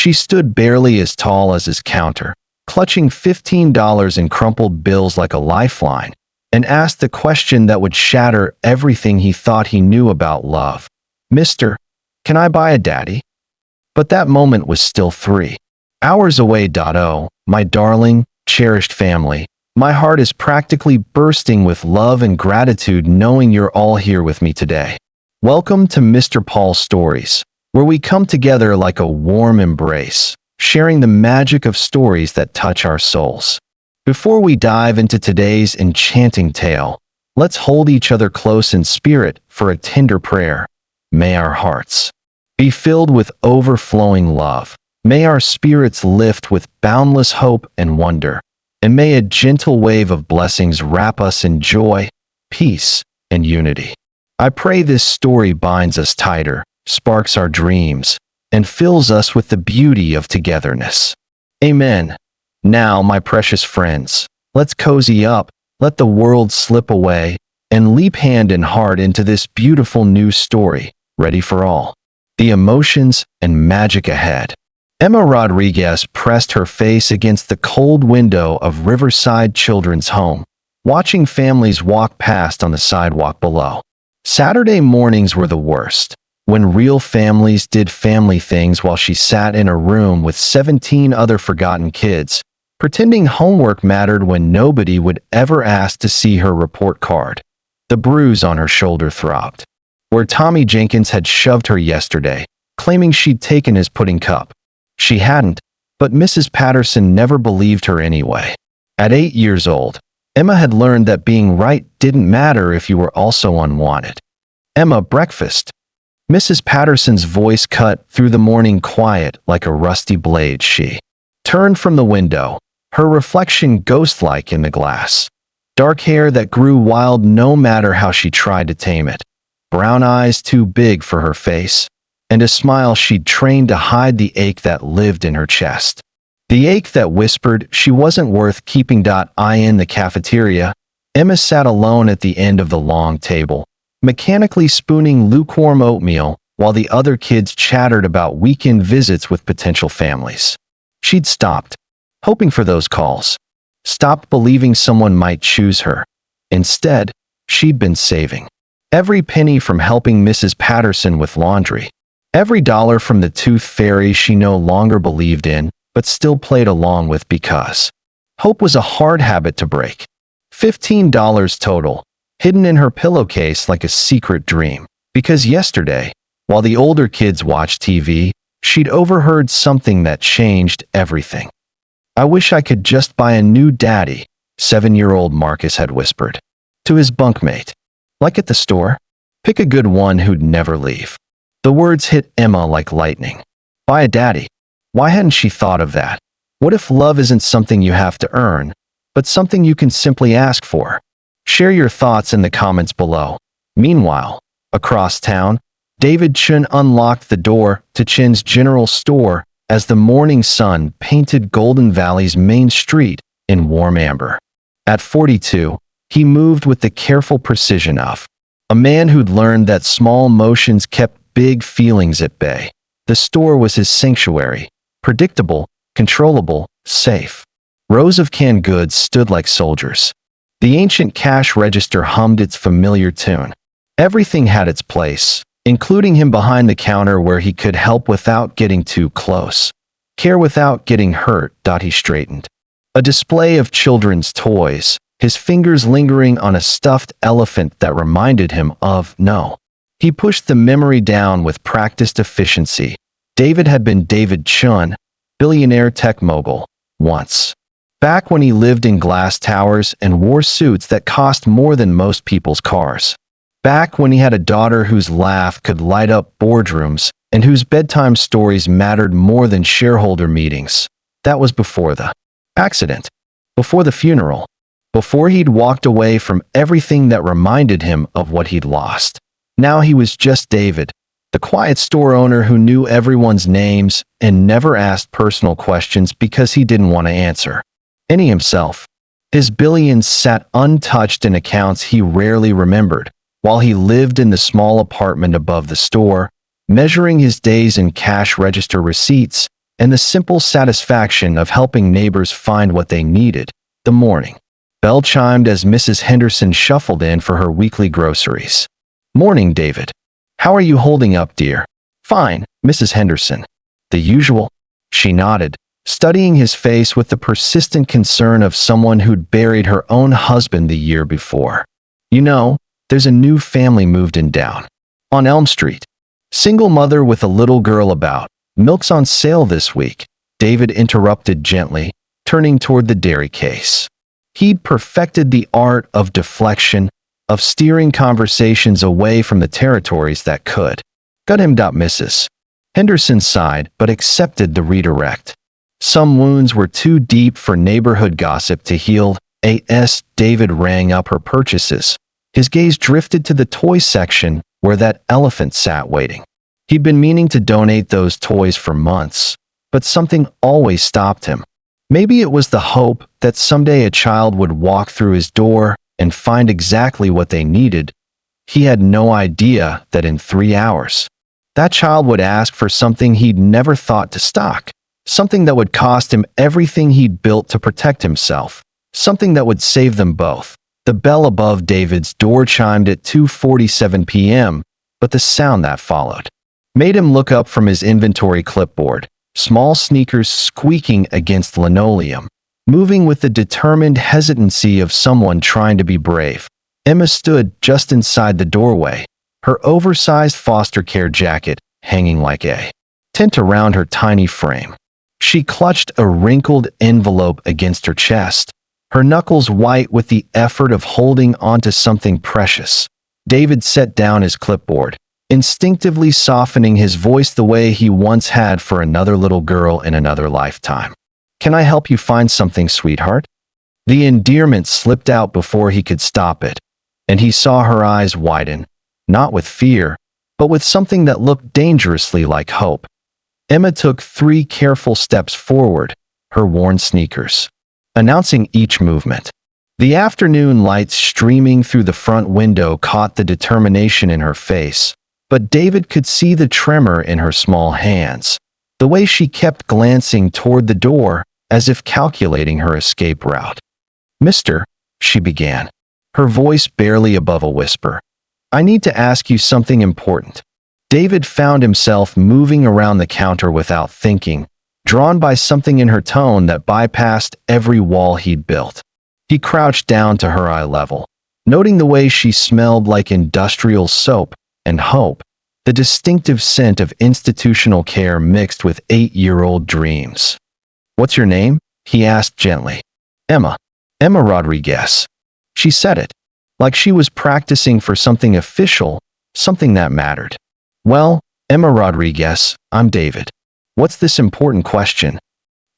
She stood barely as tall as his counter, clutching $15 in crumpled bills like a lifeline, and asked the question that would shatter everything he thought he knew about love. "Mister, can I buy a daddy?" But that moment was still 3 hours away. Oh, my darling, cherished family, my heart is practically bursting with love and gratitude knowing you're all here with me today. Welcome to Mr. Paul's Stories, where we come together like a warm embrace, sharing the magic of stories that touch our souls. Before we dive into today's enchanting tale, let's hold each other close in spirit for a tender prayer. May our hearts be filled with overflowing love. May our spirits lift with boundless hope and wonder. And may a gentle wave of blessings wrap us in joy, peace, and unity. I pray this story binds us tighter, sparks our dreams, and fills us with the beauty of togetherness. Amen. Now, my precious friends, let's cozy up, let the world slip away, and leap hand in heart into this beautiful new story, ready for all the emotions and magic ahead. Emma Rodriguez pressed her face against the cold window of Riverside Children's Home, watching families walk past on the sidewalk below. Saturday mornings were the worst, when real families did family things while she sat in a room with 17 other forgotten kids, pretending homework mattered when nobody would ever ask to see her report card. The bruise on her shoulder throbbed, where Tommy Jenkins had shoved her yesterday, claiming she'd taken his pudding cup. She hadn't, but Mrs. Patterson never believed her anyway. At 8 years old, Emma had learned that being right didn't matter if you were also unwanted. "Emma, breakfast." Mrs. Patterson's voice cut through the morning quiet like a rusty blade. She turned from the window, her reflection ghost-like in the glass. Dark hair that grew wild no matter how she tried to tame it. Brown eyes too big for her face, and a smile she'd trained to hide the ache that lived in her chest. The ache that whispered she wasn't worth keeping. In the cafeteria, Emma sat alone at the end of the long table, mechanically spooning lukewarm oatmeal while the other kids chattered about weekend visits with potential families. She'd stopped, hoping for those calls. Stopped believing someone might choose her. Instead, she'd been saving every penny from helping Mrs. Patterson with laundry. Every dollar from the tooth fairy she no longer believed in, but still played along with because hope was a hard habit to break. $15 total, hidden in her pillowcase like a secret dream. Because yesterday, while the older kids watched TV, she'd overheard something that changed everything. "I wish I could just buy a new daddy," 7-year-old Marcus had whispered to his bunkmate. "Like at the store? Pick a good one who'd never leave." The words hit Emma like lightning. Buy a daddy. Why hadn't she thought of that? What if love isn't something you have to earn, but something you can simply ask for? Share your thoughts in the comments below. Meanwhile, across town, David Chun unlocked the door to Chin's general store as the morning sun painted Golden Valley's main street in warm amber. At 42, he moved with the careful precision of a man who'd learned that small motions kept big feelings at bay. The store was his sanctuary, predictable, controllable, safe. Rows of canned goods stood like soldiers. The ancient cash register hummed its familiar tune. Everything had its place, including him behind the counter where he could help without getting too close, care without getting hurt. He straightened a display of children's toys, his fingers lingering on a stuffed elephant that reminded him of no. He pushed the memory down with practiced efficiency. David had been David Chun, billionaire tech mogul, once. Back when he lived in glass towers and wore suits that cost more than most people's cars. Back when he had a daughter whose laugh could light up boardrooms and whose bedtime stories mattered more than shareholder meetings. That was before the accident, before the funeral, before he'd walked away from everything that reminded him of what he'd lost. Now he was just David, the quiet store owner who knew everyone's names and never asked personal questions because he didn't want to answer any himself. His billions sat untouched in accounts he rarely remembered, while he lived in the small apartment above the store, measuring his days in cash register receipts and the simple satisfaction of helping neighbors find what they needed. The morning bell chimed as Mrs. Henderson shuffled in for her weekly groceries. "Morning, David. How are you holding up, dear?" "Fine, Mrs. Henderson." "The usual?" She nodded, studying his face with the persistent concern of someone who'd buried her own husband the year before. "You know, there's a new family moved in down on Elm Street. Single mother with a little girl about. Milk's on sale this week," David interrupted gently, turning toward the dairy case. He'd perfected the art of deflection, of steering conversations away from the territories that could. "Got him." Mrs. Henderson sighed but accepted the redirect. Some wounds were too deep for neighborhood gossip to heal. David rang up her purchases. His gaze drifted to the toy section where that elephant sat waiting. He'd been meaning to donate those toys for months, but something always stopped him. Maybe it was the hope that someday a child would walk through his door and find exactly what they needed. He had no idea that in 3 hours, that child would ask for something he'd never thought to stock, something that would cost him everything he'd built to protect himself, something that would save them both. The bell above David's door chimed at 2:47 p.m., but the sound that followed made him look up from his inventory clipboard, small sneakers squeaking against linoleum, moving with the determined hesitancy of someone trying to be brave. Emma stood just inside the doorway, her oversized foster care jacket hanging like a tent around her tiny frame. She clutched a wrinkled envelope against her chest, her knuckles white with the effort of holding onto something precious. David set down his clipboard, instinctively softening his voice the way he once had for another little girl in another lifetime. "Can I help you find something, sweetheart?" The endearment slipped out before he could stop it, and he saw her eyes widen, not with fear, but with something that looked dangerously like hope. Emma took 3 careful steps forward, her worn sneakers announcing each movement. The afternoon lights streaming through the front window caught the determination in her face, but David could see the tremor in her small hands, the way she kept glancing toward the door as if calculating her escape route. "Mister," she began, her voice barely above a whisper, "I need to ask you something important." David found himself moving around the counter without thinking, drawn by something in her tone that bypassed every wall he'd built. He crouched down to her eye level, noting the way she smelled like industrial soap and hope, the distinctive scent of institutional care mixed with 8-year-old dreams. "What's your name?" he asked gently. "Emma. Emma Rodriguez." She said it, like she was practicing for something official, something that mattered. "Well, Emma Rodriguez, I'm David. What's this important question?"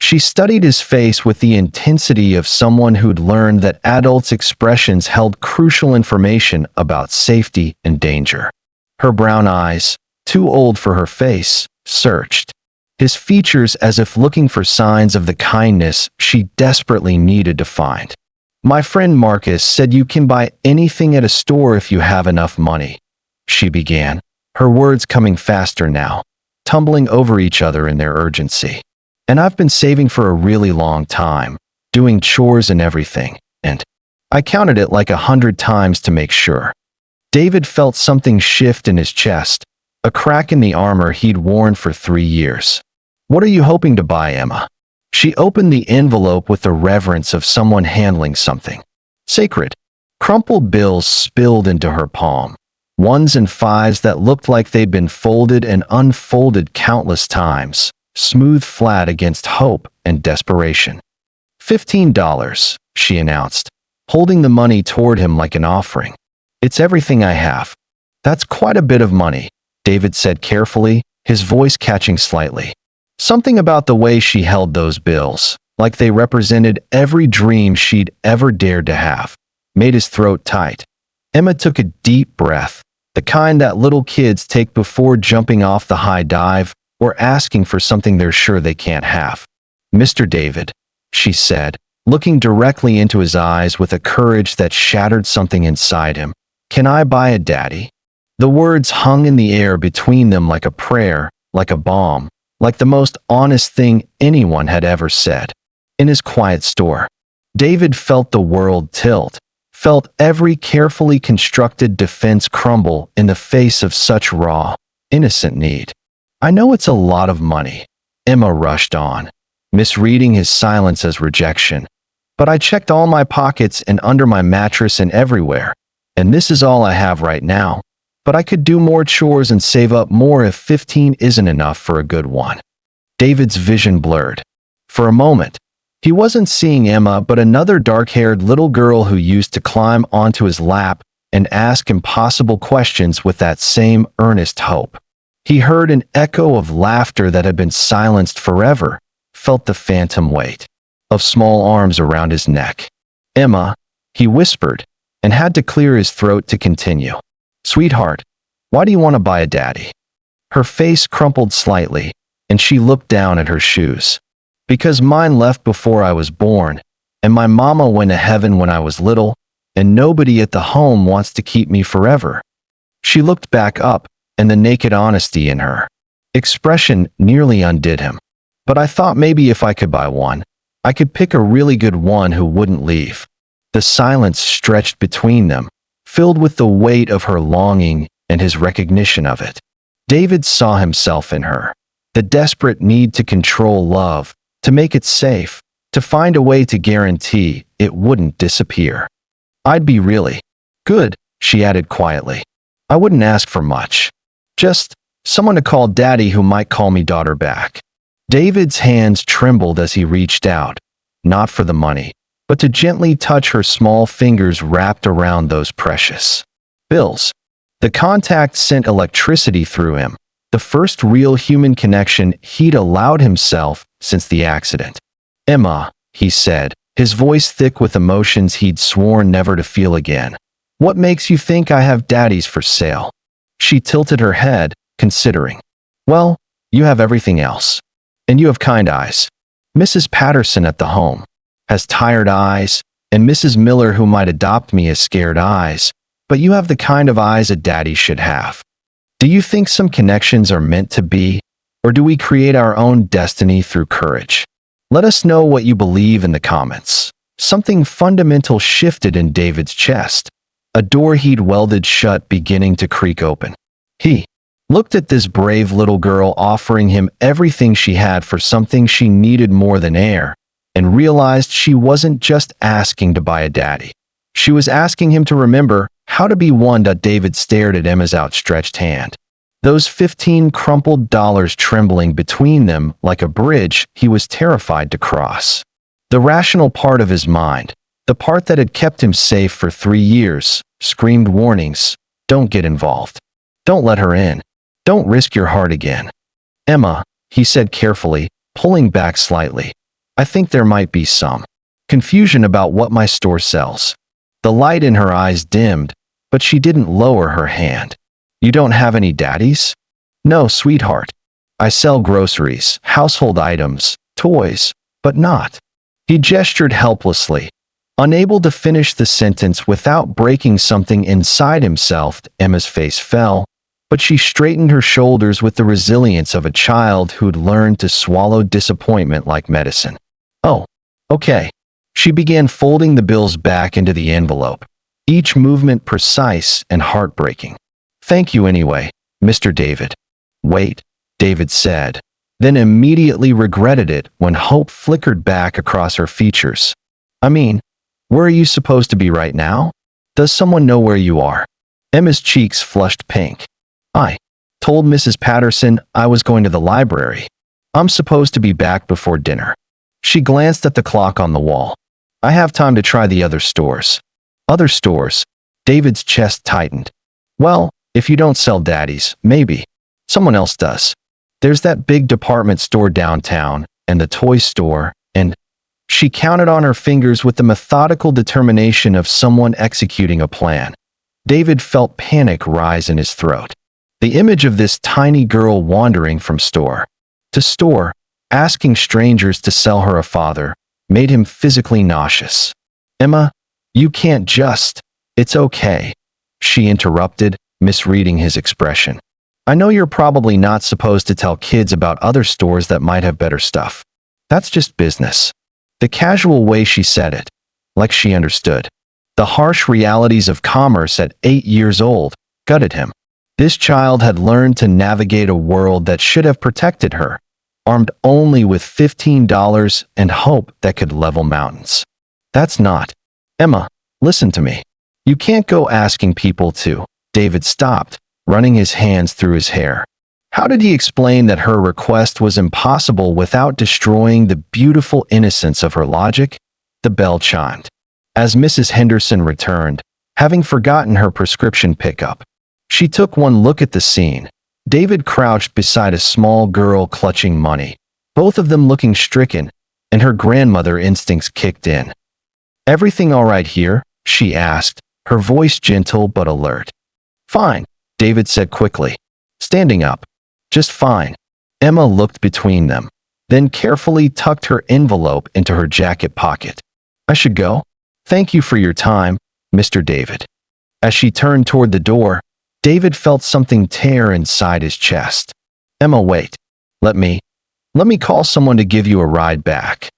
She studied his face with the intensity of someone who'd learned that adults' expressions held crucial information about safety and danger. Her brown eyes, too old for her face, searched his features as if looking for signs of the kindness she desperately needed to find. "My friend Marcus said you can buy anything at a store if you have enough money," she began, her words coming faster now, tumbling over each other in their urgency. "And I've been saving for a really long time, doing chores and everything, and I counted it like 100 times to make sure." David felt something shift in his chest, a crack in the armor he'd worn for 3 years. "What are you hoping to buy, Emma?" She opened the envelope with the reverence of someone handling something sacred. Crumpled bills spilled into her palm, ones and fives that looked like they'd been folded and unfolded countless times, smooth flat against hope and desperation. $15, she announced, holding the money toward him like an offering. "It's everything I have." "That's quite a bit of money," David said carefully, his voice catching slightly. Something about the way she held those bills, like they represented every dream she'd ever dared to have, made his throat tight. Emma took a deep breath, the kind that little kids take before jumping off the high dive or asking for something they're sure they can't have. "Mr. David," she said, looking directly into his eyes with a courage that shattered something inside him, "can I buy a daddy?" The words hung in the air between them like a prayer, like a bomb, like the most honest thing anyone had ever said. In his quiet store, David felt the world tilt, felt every carefully constructed defense crumble in the face of such raw, innocent need. I know it's a lot of money, Emma rushed on, misreading his silence as rejection. But I checked all my pockets and under my mattress and everywhere, and this is all I have right now. But I could do more chores and save up more if 15 isn't enough for a good one. David's vision blurred. For a moment, he wasn't seeing Emma but another dark-haired little girl who used to climb onto his lap and ask impossible questions with that same earnest hope. He heard an echo of laughter that had been silenced forever, felt the phantom weight of small arms around his neck. Emma, he whispered, and had to clear his throat to continue. Sweetheart, why do you want to buy a daddy? Her face crumpled slightly, and she looked down at her shoes. Because mine left before I was born, and my mama went to heaven when I was little, and nobody at the home wants to keep me forever. She looked back up, and the naked honesty in her expression nearly undid him. But I thought maybe if I could buy one, I could pick a really good one who wouldn't leave. The silence stretched between them, filled with the weight of her longing and his recognition of it. David saw himself in her, the desperate need to control love, to make it safe, to find a way to guarantee it wouldn't disappear. I'd be really good, she added quietly. I wouldn't ask for much. Just someone to call daddy who might call me daughter back. David's hands trembled as he reached out, not for the money, but to gently touch her small fingers wrapped around those precious bills. The contact sent electricity through him, the first real human connection he'd allowed himself since the accident. Emma, he said, his voice thick with emotions he'd sworn never to feel again. What makes you think I have daddies for sale? She tilted her head, considering. Well, you have everything else. And you have kind eyes. Mrs. Patterson at the home has tired eyes, and Mrs. Miller who might adopt me has scared eyes, but you have the kind of eyes a daddy should have. Do you think some connections are meant to be, or do we create our own destiny through courage? Let us know what you believe in the comments. Something fundamental shifted in David's chest, a door he'd welded shut beginning to creak open. He looked at this brave little girl offering him everything she had for something she needed more than air, and realized she wasn't just asking to buy a daddy. She was asking him to remember how to be one. David stared at Emma's outstretched hand, those 15 crumpled dollars trembling between them like a bridge he was terrified to cross. The rational part of his mind, the part that had kept him safe for 3 years, screamed warnings. Don't get involved. Don't let her in. Don't risk your heart again. Emma, he said carefully, pulling back slightly. I think there might be some confusion about what my store sells. The light in her eyes dimmed, but she didn't lower her hand. You don't have any daddies? No, sweetheart. I sell groceries, household items, toys, but not. He gestured helplessly, unable to finish the sentence without breaking something inside himself. Emma's face fell, but she straightened her shoulders with the resilience of a child who'd learned to swallow disappointment like medicine. Oh, okay. She began folding the bills back into the envelope, each movement precise and heartbreaking. Thank you anyway, Mr. David. Wait, David said, then immediately regretted it when hope flickered back across her features. I mean, where are you supposed to be right now? Does someone know where you are? Emma's cheeks flushed pink. I told Mrs. Patterson I was going to the library. I'm supposed to be back before dinner. She glanced at the clock on the wall. I have time to try the other stores. Other stores? David's chest tightened. Well, if you don't sell daddies, maybe someone else does. There's that big department store downtown, and the toy store, and she counted on her fingers with the methodical determination of someone executing a plan. David felt panic rise in his throat. The image of this tiny girl wandering from store to store, asking strangers to sell her a father, made him physically nauseous. Emma, you can't just. It's okay, she interrupted, misreading his expression. I know you're probably not supposed to tell kids about other stores that might have better stuff. That's just business. The casual way she said it, like she understood. The harsh realities of commerce at 8 years old gutted him. This child had learned to navigate a world that should have protected her, armed only with $15 and hope that could level mountains. That's not. Emma, listen to me. You can't go asking people to. David stopped, running his hands through his hair. How did he explain that her request was impossible without destroying the beautiful innocence of her logic? The bell chimed. As Mrs. Henderson returned, having forgotten her prescription pickup, she took one look at the scene. David crouched beside a small girl clutching money, both of them looking stricken, and her grandmother instincts kicked in. "Everything all right here?" she asked, her voice gentle but alert. "Fine," David said quickly, standing up. "Just fine." Emma looked between them, then carefully tucked her envelope into her jacket pocket. "I should go? Thank you for your time, Mr. David." As she turned toward the door, David felt something tear inside his chest. "Emma, wait. Let me call someone to give you a ride back.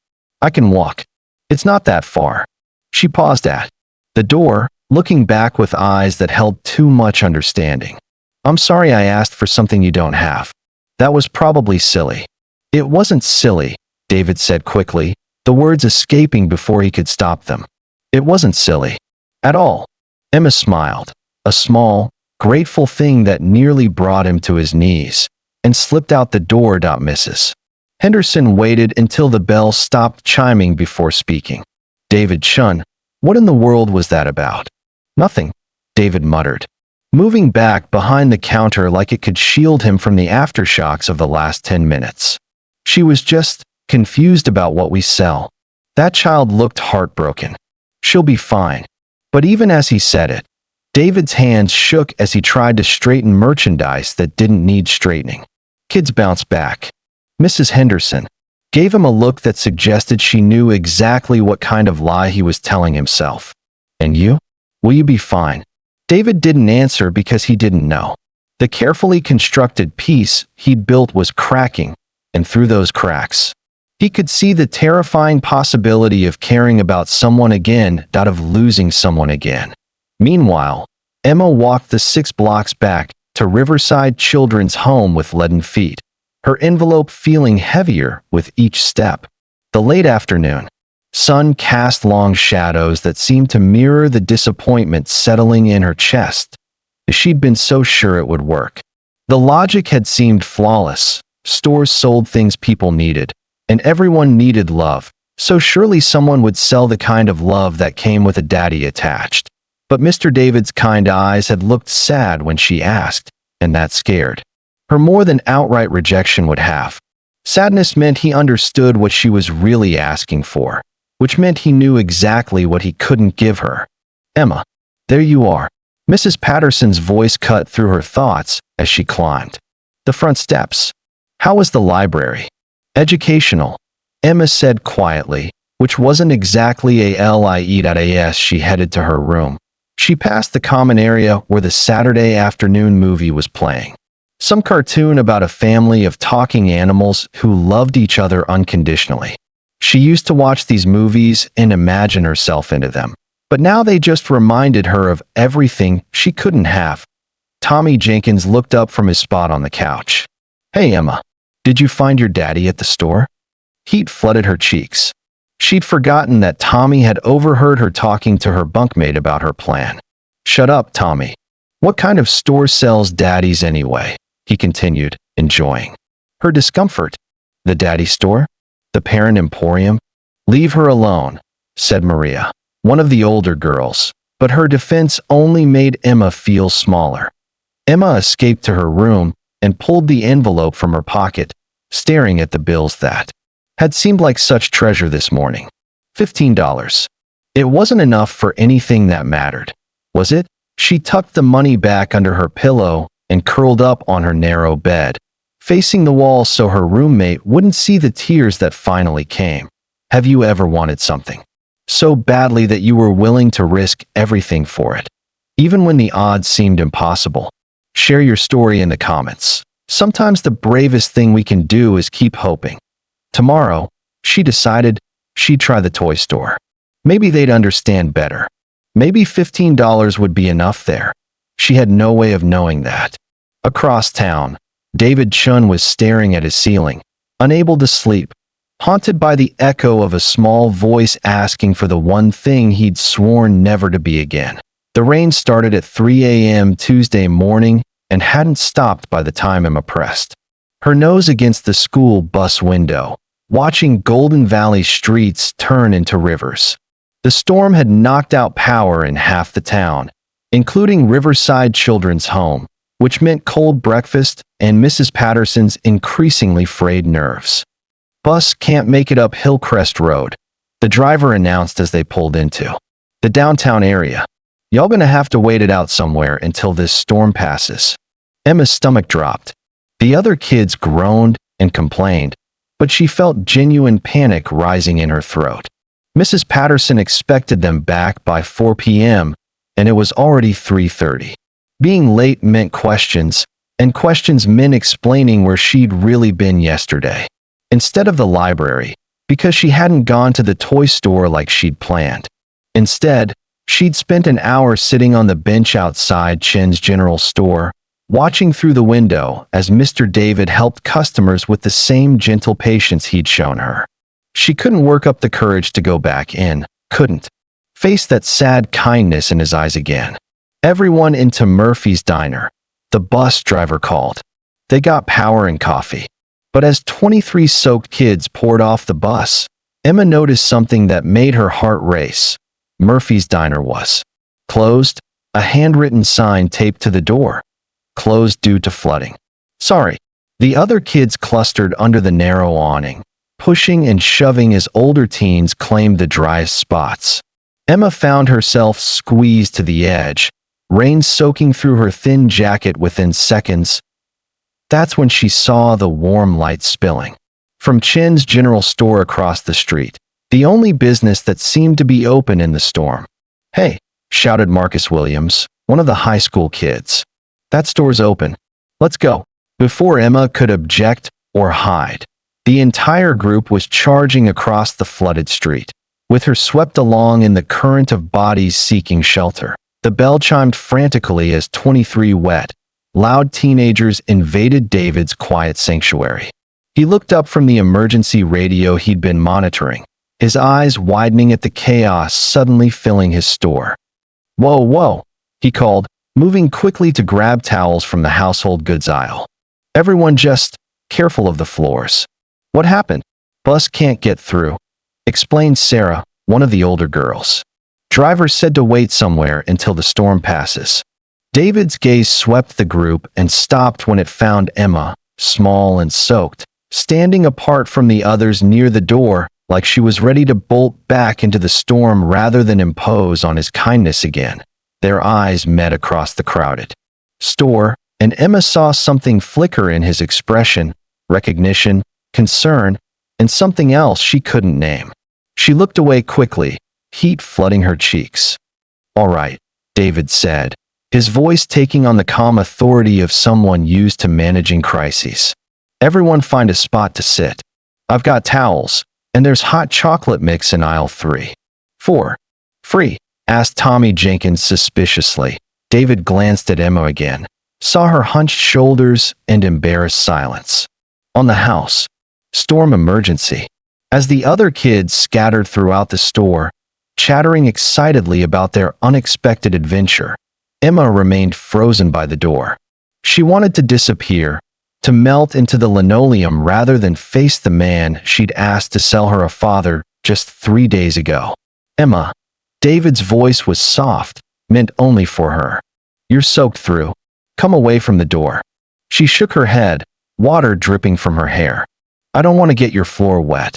I can walk. It's not that far." She paused at the door, looking back with eyes that held too much understanding. "I'm sorry I asked for something you don't have. That was probably silly." "It wasn't silly," David said quickly, the words escaping before he could stop them. "It wasn't silly. At all." Emma smiled, a small, grateful thing that nearly brought him to his knees, and slipped out the door. Mrs. Henderson waited until the bell stopped chiming before speaking. "David Shun, what in the world was that about?" "Nothing," David muttered, moving back behind the counter like it could shield him from the aftershocks of the last 10 minutes. "She was just confused about what we sell." That child looked heartbroken. "She'll be fine." But even as he said it, David's hands shook as he tried to straighten merchandise that didn't need straightening. Kids bounced back. Mrs. Henderson gave him a look that suggested she knew exactly what kind of lie he was telling himself. "And you? Will you be fine?" David didn't answer because he didn't know. The carefully constructed piece he'd built was cracking, and through those cracks, he could see the terrifying possibility of caring about someone again, of losing someone again. Meanwhile, Emma walked the 6 blocks back to Riverside Children's Home with leaden feet, her envelope feeling heavier with each step. The late afternoon sun cast long shadows that seemed to mirror the disappointment settling in her chest. She'd been so sure it would work. The logic had seemed flawless. Stores sold things people needed, and everyone needed love, so surely someone would sell the kind of love that came with a daddy attached. But Mr. David's kind eyes had looked sad when she asked, and that scared her more than outright rejection would have. Sadness meant he understood what she was really asking for, which meant he knew exactly what he couldn't give her. "Emma, there you are." Mrs. Patterson's voice cut through her thoughts as she climbed the front steps. "How was the library?" "Educational," Emma said quietly, which wasn't exactly a lie. She headed to her room. She passed the common area where the Saturday afternoon movie was playing. Some cartoon about a family of talking animals who loved each other unconditionally. She used to watch these movies and imagine herself into them, but now they just reminded her of everything she couldn't have. Tommy Jenkins looked up from his spot on the couch. "Hey, Emma, did you find your daddy at the store?" Heat flooded her cheeks. She'd forgotten that Tommy had overheard her talking to her bunkmate about her plan. "Shut up, Tommy. What kind of store sells daddies anyway?" he continued, enjoying her discomfort. "The daddy store? The parent emporium?" "Leave her alone," said Maria, one of the older girls, but her defense only made Emma feel smaller. Emma escaped to her room and pulled the envelope from her pocket, staring at the bills that had seemed like such treasure this morning. $15. It wasn't enough for anything that mattered, was it? She tucked the money back under her pillow and curled up on her narrow bed, facing the wall so her roommate wouldn't see the tears that finally came. "Have you ever wanted something so badly that you were willing to risk everything for it, even when the odds seemed impossible?" Share your story in the comments. Sometimes the bravest thing we can do is keep hoping. Tomorrow, she decided she'd try the toy store. Maybe they'd understand better. Maybe $15 would be enough there. She had no way of knowing that. Across town, David Chun was staring at his ceiling, unable to sleep, haunted by the echo of a small voice asking for the one thing he'd sworn never to be again. The rain started at 3 a.m. Tuesday morning and hadn't stopped by the time Emma pressed her nose against the school bus window, watching Golden Valley streets turn into rivers. The storm had knocked out power in half the town, including Riverside Children's Home, which meant cold breakfast and Mrs. Patterson's increasingly frayed nerves. "Bus can't make it up Hillcrest Road," the driver announced as they pulled into the downtown area. "Y'all gonna have to wait it out somewhere until this storm passes." Emma's stomach dropped. The other kids groaned and complained, but she felt genuine panic rising in her throat. Mrs. Patterson expected them back by 4 p.m., and it was already 3:30. Being late meant questions, and questions meant explaining where she'd really been yesterday. Instead of the library, because she hadn't gone to the toy store like she'd planned. Instead, she'd spent an hour sitting on the bench outside Chen's general store, watching through the window as Mr. David helped customers with the same gentle patience he'd shown her. She couldn't work up the courage to go back in, couldn't face that sad kindness in his eyes again. "Everyone into Murphy's Diner," the bus driver called. They got power and coffee. But as 23 soaked kids poured off the bus, Emma noticed something that made her heart race. Murphy's Diner was closed, a handwritten sign taped to the door. Closed due to flooding. "Sorry." The other kids clustered under the narrow awning, pushing and shoving as older teens claimed the driest spots. Emma found herself squeezed to the edge, rain soaking through her thin jacket within seconds. That's when she saw the warm light spilling from Chen's general store across the street, the only business that seemed to be open in the storm. "Hey," shouted Marcus Williams, one of the high school kids. "That store's open. Let's go." Before Emma could object or hide, the entire group was charging across the flooded street, with her swept along in the current of bodies seeking shelter. The bell chimed frantically as 23 wet, loud teenagers invaded David's quiet sanctuary. He looked up from the emergency radio he'd been monitoring, his eyes widening at the chaos suddenly filling his store. "Whoa, whoa," he called, moving quickly to grab towels from the household goods aisle. "Everyone just careful of the floors." "What happened?" "Bus can't get through," explained Sarah, one of the older girls. "Driver said to wait somewhere until the storm passes." David's gaze swept the group and stopped when it found Emma, small and soaked, standing apart from the others near the door, like she was ready to bolt back into the storm rather than impose on his kindness again. Their eyes met across the crowded store, and Emma saw something flicker in his expression, recognition, concern, and something else she couldn't name. She looked away quickly, heat flooding her cheeks. "All right," David said, his voice taking on the calm authority of someone used to managing crises. "Everyone find a spot to sit. I've got towels, and there's hot chocolate mix in aisle 3. 4. Free?" asked Tommy Jenkins suspiciously. David glanced at Emma again, saw her hunched shoulders and embarrassed silence. "On the house. Storm emergency." As the other kids scattered throughout the store, chattering excitedly about their unexpected adventure, Emma remained frozen by the door. She wanted to disappear, to melt into the linoleum rather than face the man she'd asked to sell her a father just 3 days ago. "Emma." David's voice was soft, meant only for her. "You're soaked through. Come away from the door." She shook her head, water dripping from her hair. "I don't want to get your floor wet."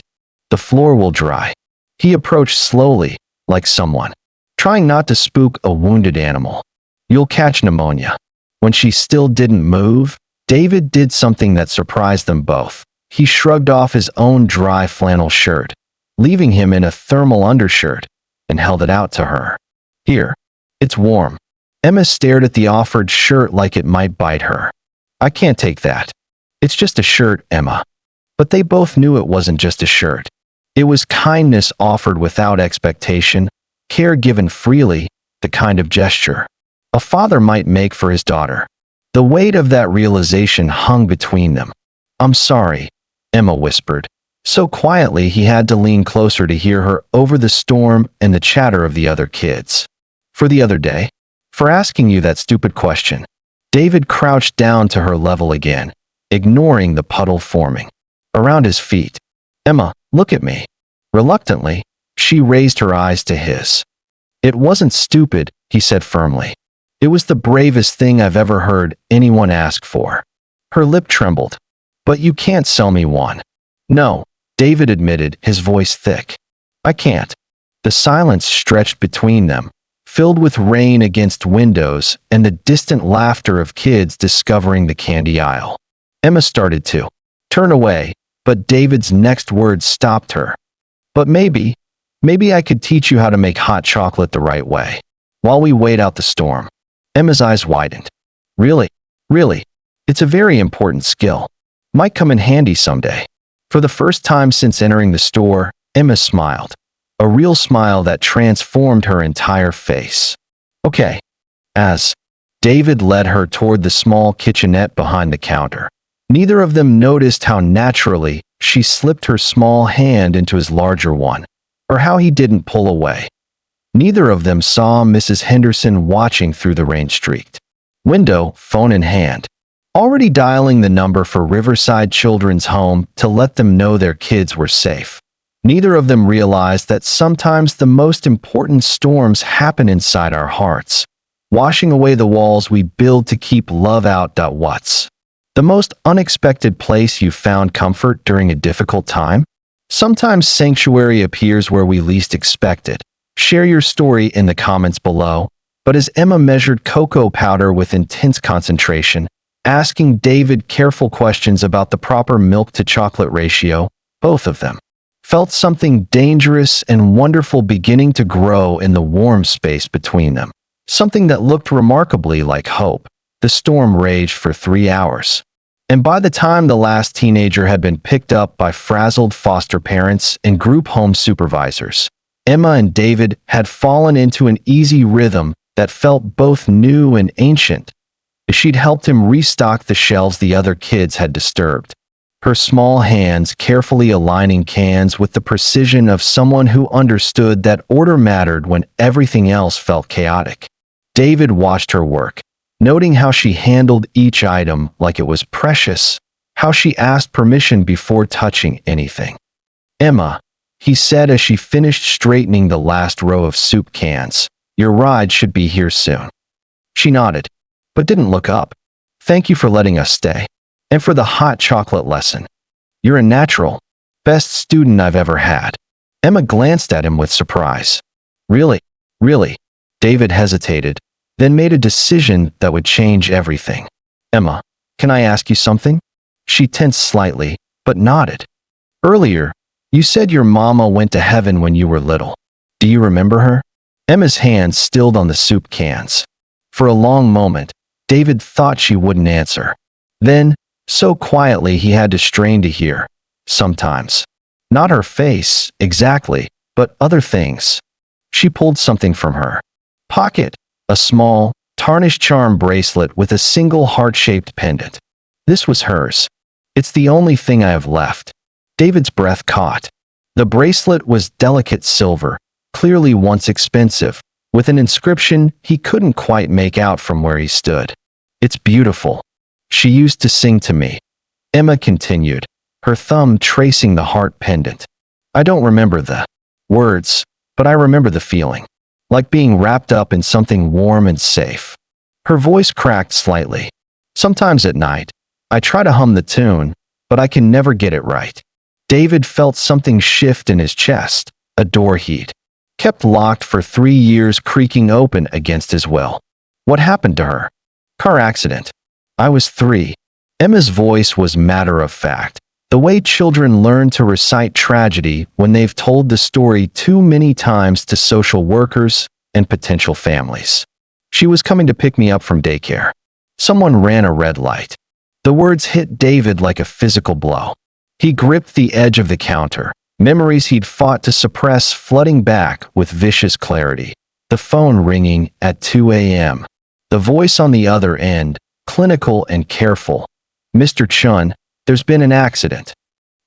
"The floor will dry." He approached slowly, like someone trying not to spook a wounded animal. "You'll catch pneumonia." When she still didn't move, David did something that surprised them both. He shrugged off his own dry flannel shirt, leaving him in a thermal undershirt, and held it out to her. "Here. It's warm." Emma stared at the offered shirt like it might bite her. I can't take that. It's just a shirt, Emma. But they both knew it wasn't just a shirt. It was kindness offered without expectation, care given freely, the kind of gesture a father might make for his daughter. The weight of that realization hung between them. I'm sorry, Emma whispered, so quietly he had to lean closer to hear her over the storm and the chatter of the other kids. For the other day? For asking you that stupid question. David crouched down to her level again, ignoring the puddle forming around his feet. Emma, look at me. Reluctantly, she raised her eyes to his. It wasn't stupid, he said firmly. It was the bravest thing I've ever heard anyone ask for. Her lip trembled. But you can't sell me one. No, David admitted, his voice thick. I can't. The silence stretched between them, filled with rain against windows and the distant laughter of kids discovering the candy aisle. Emma started to turn away, but David's next words stopped her. But maybe I could teach you how to make hot chocolate the right way. While we wait out the storm. Emma's eyes widened. Really? Really? It's a very important skill. Might come in handy someday. For the first time since entering the store, Emma smiled. A real smile that transformed her entire face. Okay. As David led her toward the small kitchenette behind the counter. Neither of them noticed how naturally she slipped her small hand into his larger one, or how he didn't pull away. Neither of them saw Mrs. Henderson watching through the rain-streaked window, phone in hand, already dialing the number for Riverside Children's Home to let them know their kids were safe. Neither of them realized that sometimes the most important storms happen inside our hearts, washing away the walls we build to keep love out. What's the most unexpected place you found comfort during a difficult time? Sometimes sanctuary appears where we least expect it. Share your story in the comments below. But as Emma measured cocoa powder with intense concentration, asking David careful questions about the proper milk-to-chocolate ratio, both of them felt something dangerous and wonderful beginning to grow in the warm space between them. Something that looked remarkably like hope. The storm raged for 3 hours. And by the time the last teenager had been picked up by frazzled foster parents and group home supervisors, Emma and David had fallen into an easy rhythm that felt both new and ancient. She'd helped him restock the shelves the other kids had disturbed, her small hands carefully aligning cans with the precision of someone who understood that order mattered when everything else felt chaotic. David watched her work, noting how she handled each item like it was precious, how she asked permission before touching anything. Emma, he said as she finished straightening the last row of soup cans, your ride should be here soon. She nodded, but didn't look up. Thank you for letting us stay. And for the hot chocolate lesson. You're a natural. Best student I've ever had. Emma glanced at him with surprise. Really? Really? David hesitated, then made a decision that would change everything. Emma, can I ask you something? She tensed slightly, but nodded. Earlier, you said your mama went to heaven when you were little. Do you remember her? Emma's hands stilled on the soup cans. For a long moment, David thought she wouldn't answer. Then, so quietly he had to strain to hear. Sometimes. Not her face, exactly, but other things. She pulled something from her pocket, a small, tarnished charm bracelet with a single heart-shaped pendant. This was hers. It's the only thing I have left. David's breath caught. The bracelet was delicate silver, clearly once expensive, with an inscription he couldn't quite make out from where he stood. It's beautiful. She used to sing to me. Emma continued, her thumb tracing the heart pendant. I don't remember the words, but I remember the feeling. Like being wrapped up in something warm and safe. Her voice cracked slightly. Sometimes at night, I try to hum the tune, but I can never get it right. David felt something shift in his chest, a door he'd kept locked for 3 years creaking open against his will. What happened to her? Car accident. I was 3. Emma's voice was matter of fact, the way children learn to recite tragedy when they've told the story too many times to social workers and potential families. She was coming to pick me up from daycare. Someone ran a red light. The words hit David like a physical blow. He gripped the edge of the counter, memories he'd fought to suppress flooding back with vicious clarity. The phone ringing at 2 a.m. The voice on the other end, clinical and careful. "Mr. Chun, there's been an accident."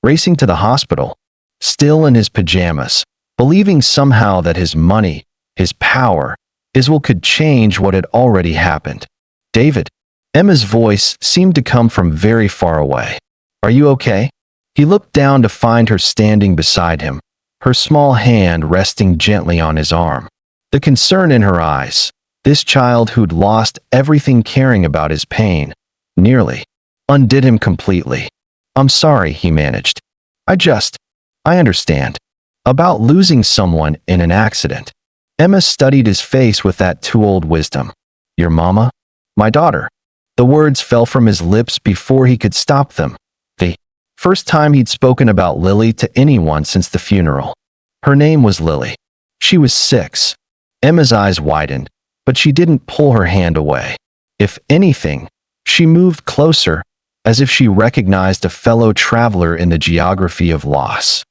Racing to the hospital, still in his pajamas, believing somehow that his money, his power, his will could change what had already happened. "David." Emma's voice seemed to come from very far away. "Are you okay?" He looked down to find her standing beside him, her small hand resting gently on his arm. The concern in her eyes, this child who'd lost everything caring about his pain, nearly undid him completely. "I'm sorry," he managed. I understand. About losing someone in an accident." Emma studied his face with that too-old wisdom. "Your mama?" "My daughter." The words fell from his lips before he could stop them. The first time he'd spoken about Lily to anyone since the funeral. Her name was Lily. She was 6. Emma's eyes widened, but she didn't pull her hand away. If anything, she moved closer, as if she recognized a fellow traveler in the geography of loss.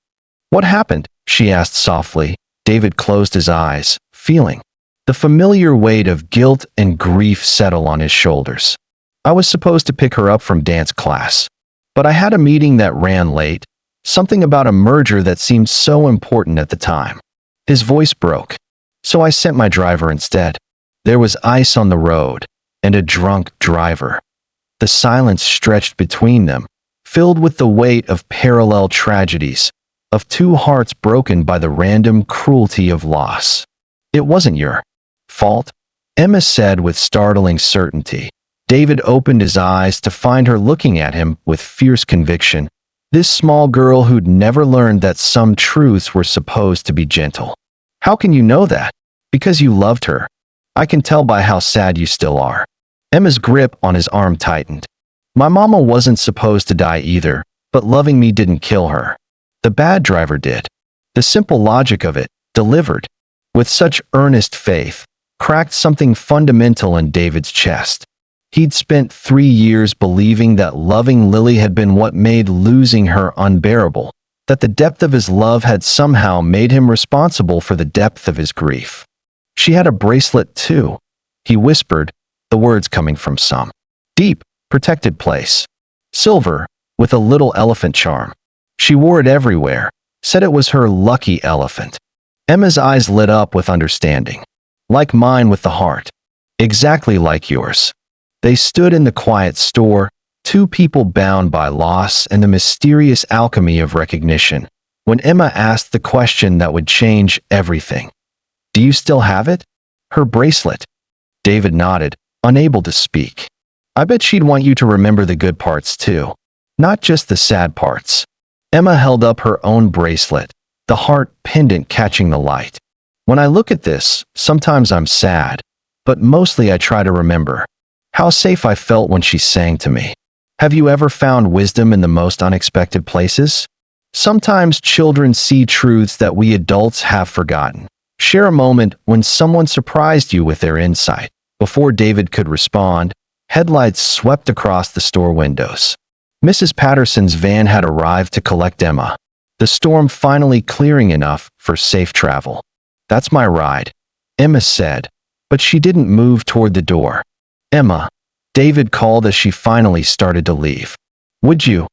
"What happened?" she asked softly. David closed his eyes, feeling the familiar weight of guilt and grief settle on his shoulders. "I was supposed to pick her up from dance class, but I had a meeting that ran late, something about a merger that seemed so important at the time." His voice broke. "So I sent my driver instead." There was ice on the road, and a drunk driver. The silence stretched between them, filled with the weight of parallel tragedies, of two hearts broken by the random cruelty of loss. "It wasn't your fault," Emma said with startling certainty. David opened his eyes to find her looking at him with fierce conviction, this small girl who'd never learned that some truths were supposed to be gentle. "How can you know that?" "Because you loved her. I can tell by how sad you still are." Emma's grip on his arm tightened. "My mama wasn't supposed to die either, but loving me didn't kill her. The bad driver did." The simple logic of it, delivered with such earnest faith, cracked something fundamental in David's chest. He'd spent 3 years believing that loving Lily had been what made losing her unbearable, that the depth of his love had somehow made him responsible for the depth of his grief. "She had a bracelet too," he whispered, the words coming from some deep, protected place. "Silver, with a little elephant charm. She wore it everywhere, said it was her lucky elephant." Emma's eyes lit up with understanding. "Like mine with the heart. Exactly like yours." They stood in the quiet store, two people bound by loss and the mysterious alchemy of recognition, when Emma asked the question that would change everything. "Do you still have it? Her bracelet?" David nodded, unable to speak. "I bet she'd want you to remember the good parts too, not just the sad parts." Emma held up her own bracelet, the heart pendant catching the light. "When I look at this, sometimes I'm sad, but mostly I try to remember how safe I felt when she sang to me." Have you ever found wisdom in the most unexpected places? Sometimes children see truths that we adults have forgotten. Share a moment when someone surprised you with their insight. Before David could respond, headlights swept across the store windows. Mrs. Patterson's van had arrived to collect Emma, the storm finally clearing enough for safe travel. "That's my ride," Emma said, but she didn't move toward the door. "Emma," David called as she finally started to leave. Would you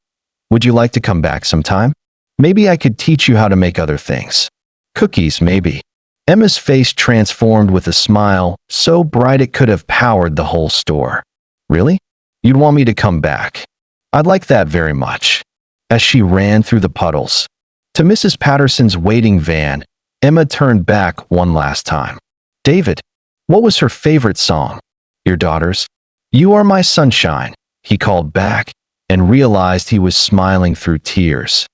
like to come back sometime? Maybe I could teach you how to make other things. Cookies, maybe." Emma's face transformed with a smile so bright it could have powered the whole store. "Really? You'd want me to come back? I'd like that very much." As she ran through the puddles to Mrs. Patterson's waiting van, Emma turned back one last time. "David, what was her favorite song?" "Your daughter's. You Are My Sunshine," he called back, and realized he was smiling through tears.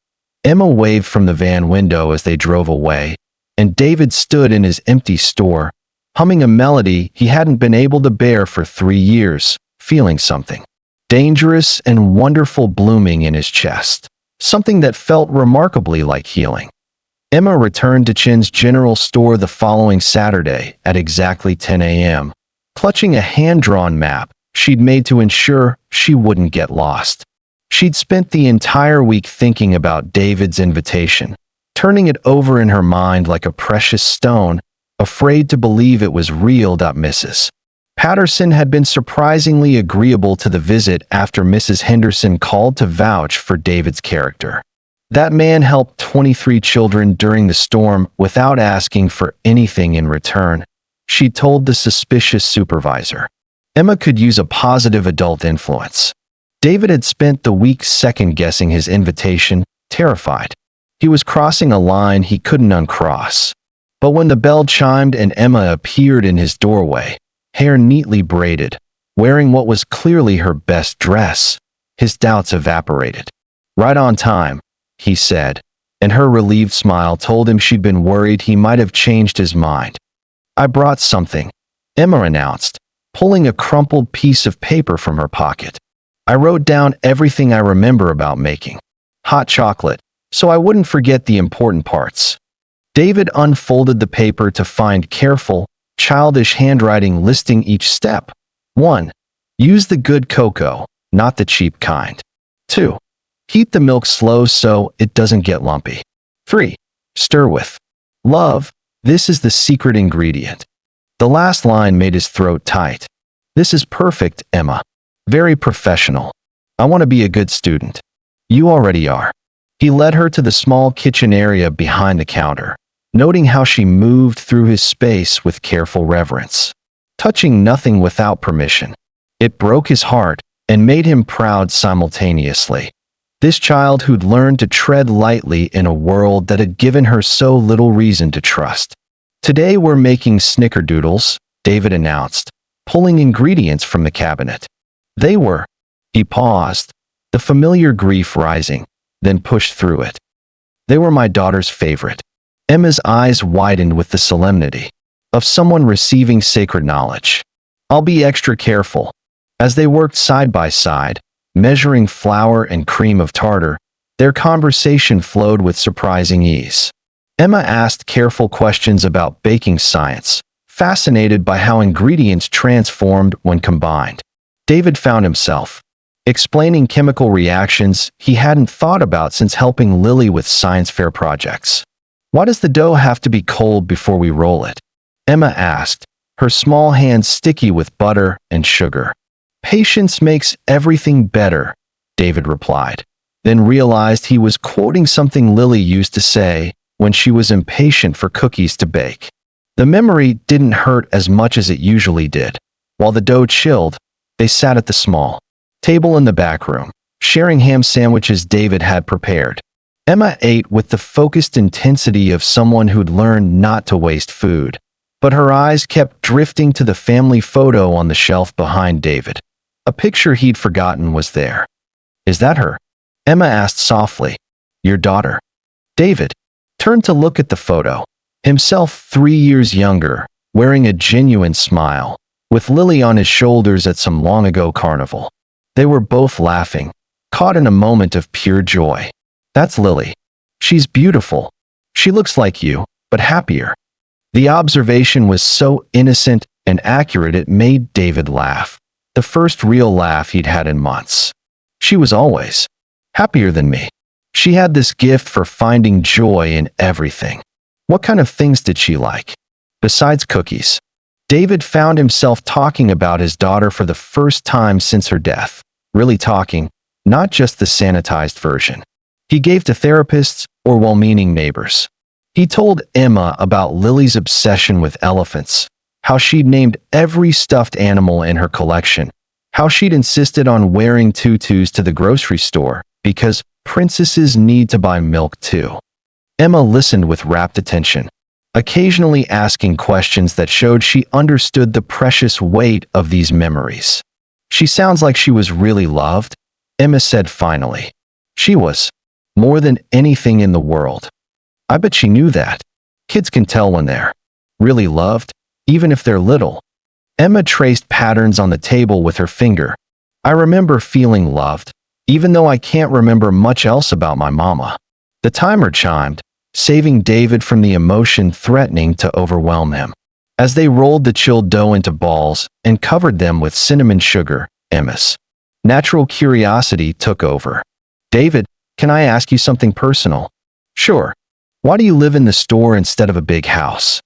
Emma waved from the van window as they drove away, and David stood in his empty store, humming a melody he hadn't been able to bear for 3 years, feeling something dangerous and wonderful blooming in his chest, something that felt remarkably like healing. Emma returned to Chin's general store the following Saturday at exactly 10 a.m., clutching a hand-drawn map she'd made to ensure she wouldn't get lost. She'd spent the entire week thinking about David's invitation, turning it over in her mind like a precious stone, afraid to believe it was real. Mrs. Patterson had been surprisingly agreeable to the visit after Mrs. Henderson called to vouch for David's character. That man helped 23 children during the storm without asking for anything in return, she told the suspicious supervisor. Emma could use a positive adult influence. David had spent the week second-guessing his invitation, terrified. He was crossing a line he couldn't uncross. But when the bell chimed and Emma appeared in his doorway, hair neatly braided, wearing what was clearly her best dress, his doubts evaporated. "Right on time," he said, and her relieved smile told him she'd been worried he might have changed his mind. "I brought something," Emma announced, pulling a crumpled piece of paper from her pocket. "I wrote down everything I remember about making hot chocolate, so I wouldn't forget the important parts." David unfolded the paper to find careful, childish handwriting listing each step. 1. Use the good cocoa, not the cheap kind. 2. Heat the milk slow so it doesn't get lumpy. 3. Stir with love. This is the secret ingredient. The last line made his throat tight. "This is perfect, Emma. Very professional. I want to be a good student." "You already are." He led her to the small kitchen area behind the counter, noting how she moved through his space with careful reverence, touching nothing without permission. It broke his heart and made him proud simultaneously. This child who'd learned to tread lightly in a world that had given her so little reason to trust. "Today we're making snickerdoodles," David announced, pulling ingredients from the cabinet. They were. He paused, the familiar grief rising, then pushed through it. "They were my daughter's favorite." Emma's eyes widened with the solemnity of someone receiving sacred knowledge. "I'll be extra careful." As they worked side by side, measuring flour and cream of tartar, their conversation flowed with surprising ease. Emma asked careful questions about baking science, fascinated by how ingredients transformed when combined. David found himself explaining chemical reactions he hadn't thought about since helping Lily with science fair projects. "Why does the dough have to be cold before we roll it?" Emma asked, her small hands sticky with butter and sugar. "Patience makes everything better," David replied, then realized he was quoting something Lily used to say when she was impatient for cookies to bake. The memory didn't hurt as much as it usually did. While the dough chilled, they sat at the small table in the back room, sharing ham sandwiches David had prepared. Emma ate with the focused intensity of someone who'd learned not to waste food, but her eyes kept drifting to the family photo on the shelf behind David. A picture he'd forgotten was there. "Is that her?" Emma asked softly. "Your daughter?" David turned to look at the photo, himself 3 years younger, wearing a genuine smile, with Lily on his shoulders at some long-ago carnival. They were both laughing, caught in a moment of pure joy. "That's Lily. She's beautiful. She looks like you, but happier." The observation was so innocent and accurate it made David laugh. The first real laugh he'd had in months. "She was always happier than me. She had this gift for finding joy in everything." "What kind of things did she like?" "Besides cookies." David found himself talking about his daughter for the first time since her death. Really talking, not just the sanitized version he gave to therapists or well-meaning neighbors. He told Emma about Lily's obsession with elephants, how she'd named every stuffed animal in her collection, how she'd insisted on wearing tutus to the grocery store because princesses need to buy milk too. Emma listened with rapt attention, occasionally asking questions that showed she understood the precious weight of these memories. "She sounds like she was really loved," Emma said finally. "She was. More than anything in the world." "I bet she knew that. Kids can tell when they're really loved, even if they're little." Emma traced patterns on the table with her finger. "I remember feeling loved, even though I can't remember much else about my mama." The timer chimed, saving David from the emotion threatening to overwhelm him. As they rolled the chilled dough into balls and covered them with cinnamon sugar, Emma's natural curiosity took over. David, can I ask you something personal? Sure. Why do you live in the store instead of a big house?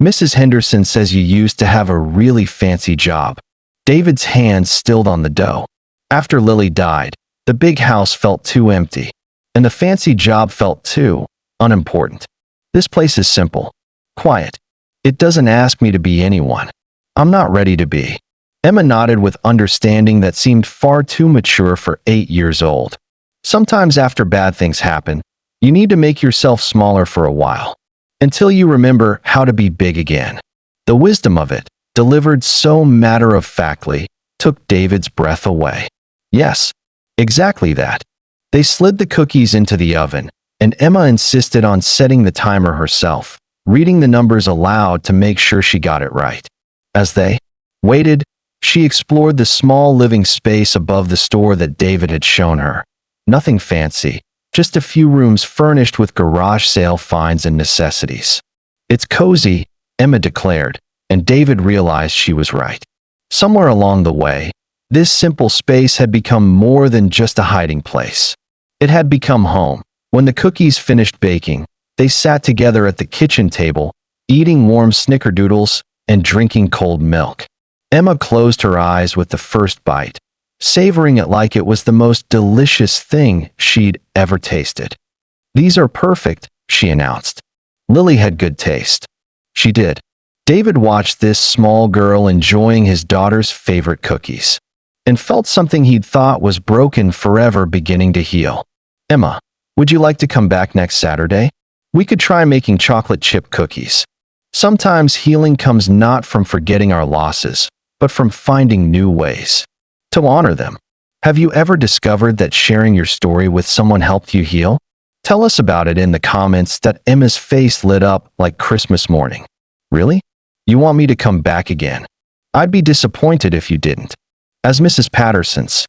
Mrs. Henderson says you used to have a really fancy job. David's hands stilled on the dough. After Lily died, the big house felt too empty, and the fancy job felt too unimportant. This place is simple, quiet. It doesn't ask me to be anyone. I'm not ready to be. Emma nodded with understanding that seemed far too mature for 8 years old. Sometimes after bad things happen, you need to make yourself smaller for a while, until you remember how to be big again. The wisdom of it, delivered so matter-of-factly, took David's breath away. Yes, exactly that. They slid the cookies into the oven, and Emma insisted on setting the timer herself, reading the numbers aloud to make sure she got it right. As they waited, she explored the small living space above the store that David had shown her. Nothing fancy, just a few rooms furnished with garage sale finds and necessities. It's cozy, Emma declared, and David realized she was right. Somewhere along the way, this simple space had become more than just a hiding place. It had become home. When the cookies finished baking, they sat together at the kitchen table, eating warm snickerdoodles and drinking cold milk. Emma closed her eyes with the first bite, savoring it like it was the most delicious thing she'd ever tasted. These are perfect, she announced. Lily had good taste. She did. David watched this small girl enjoying his daughter's favorite cookies, and felt something he'd thought was broken forever beginning to heal. Emma, would you like to come back next Saturday? We could try making chocolate chip cookies. Sometimes healing comes not from forgetting our losses, but from finding new ways to honor them. Have you ever discovered that sharing your story with someone helped you heal? Tell us about it in the comments. That Emma's face lit up like Christmas morning. Really? You want me to come back again? I'd be disappointed if you didn't. As Mrs. Patterson's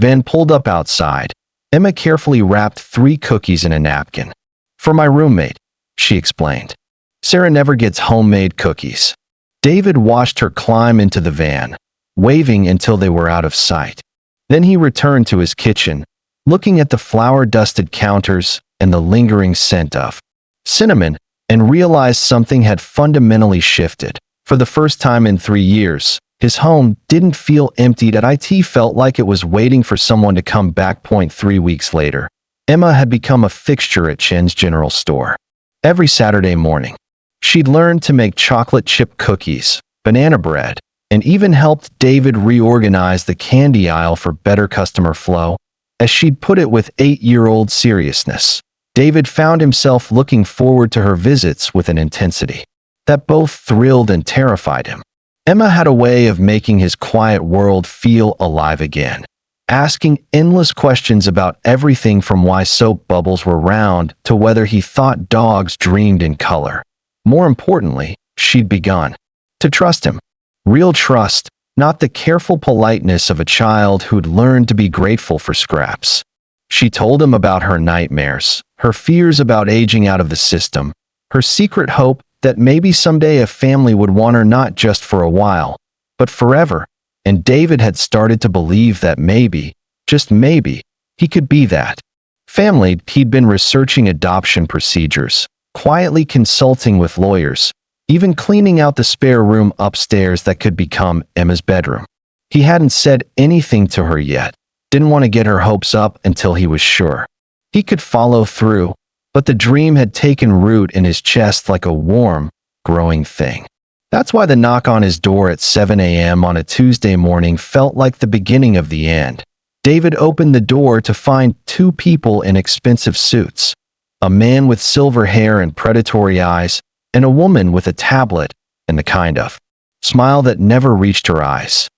van pulled up outside, Emma carefully wrapped 3 cookies in a napkin. For my roommate, she explained. Sarah never gets homemade cookies. David watched her climb into the van, waving until they were out of sight. Then he returned to his kitchen, looking at the flour-dusted counters and the lingering scent of cinnamon, and realized something had fundamentally shifted. For the first time in 3 years, his home didn't feel empty. It felt like it was waiting for someone to come back. 3 weeks later, Emma had become a fixture at Chen's General Store. Every Saturday morning, she'd learned to make chocolate chip cookies, banana bread, and even helped David reorganize the candy aisle for better customer flow. As she'd put it with 8-year-old seriousness, David found himself looking forward to her visits with an intensity that both thrilled and terrified him. Emma had a way of making his quiet world feel alive again, asking endless questions about everything from why soap bubbles were round to whether he thought dogs dreamed in color. More importantly, she'd begun to trust him. Real trust, not the careful politeness of a child who'd learned to be grateful for scraps. She told him about her nightmares, her fears about aging out of the system, her secret hope that maybe someday a family would want her not just for a while, but forever. And David had started to believe that maybe, just maybe, he could be that family. He'd been researching adoption procedures, quietly consulting with lawyers, even cleaning out the spare room upstairs that could become Emma's bedroom. He hadn't said anything to her yet, didn't want to get her hopes up until he was sure he could follow through, but the dream had taken root in his chest like a warm, growing thing. That's why the knock on his door at 7 a.m. on a Tuesday morning felt like the beginning of the end. David opened the door to find 2 people in expensive suits, a man with silver hair and predatory eyes, and a woman with a tablet and the kind of smile that never reached her eyes.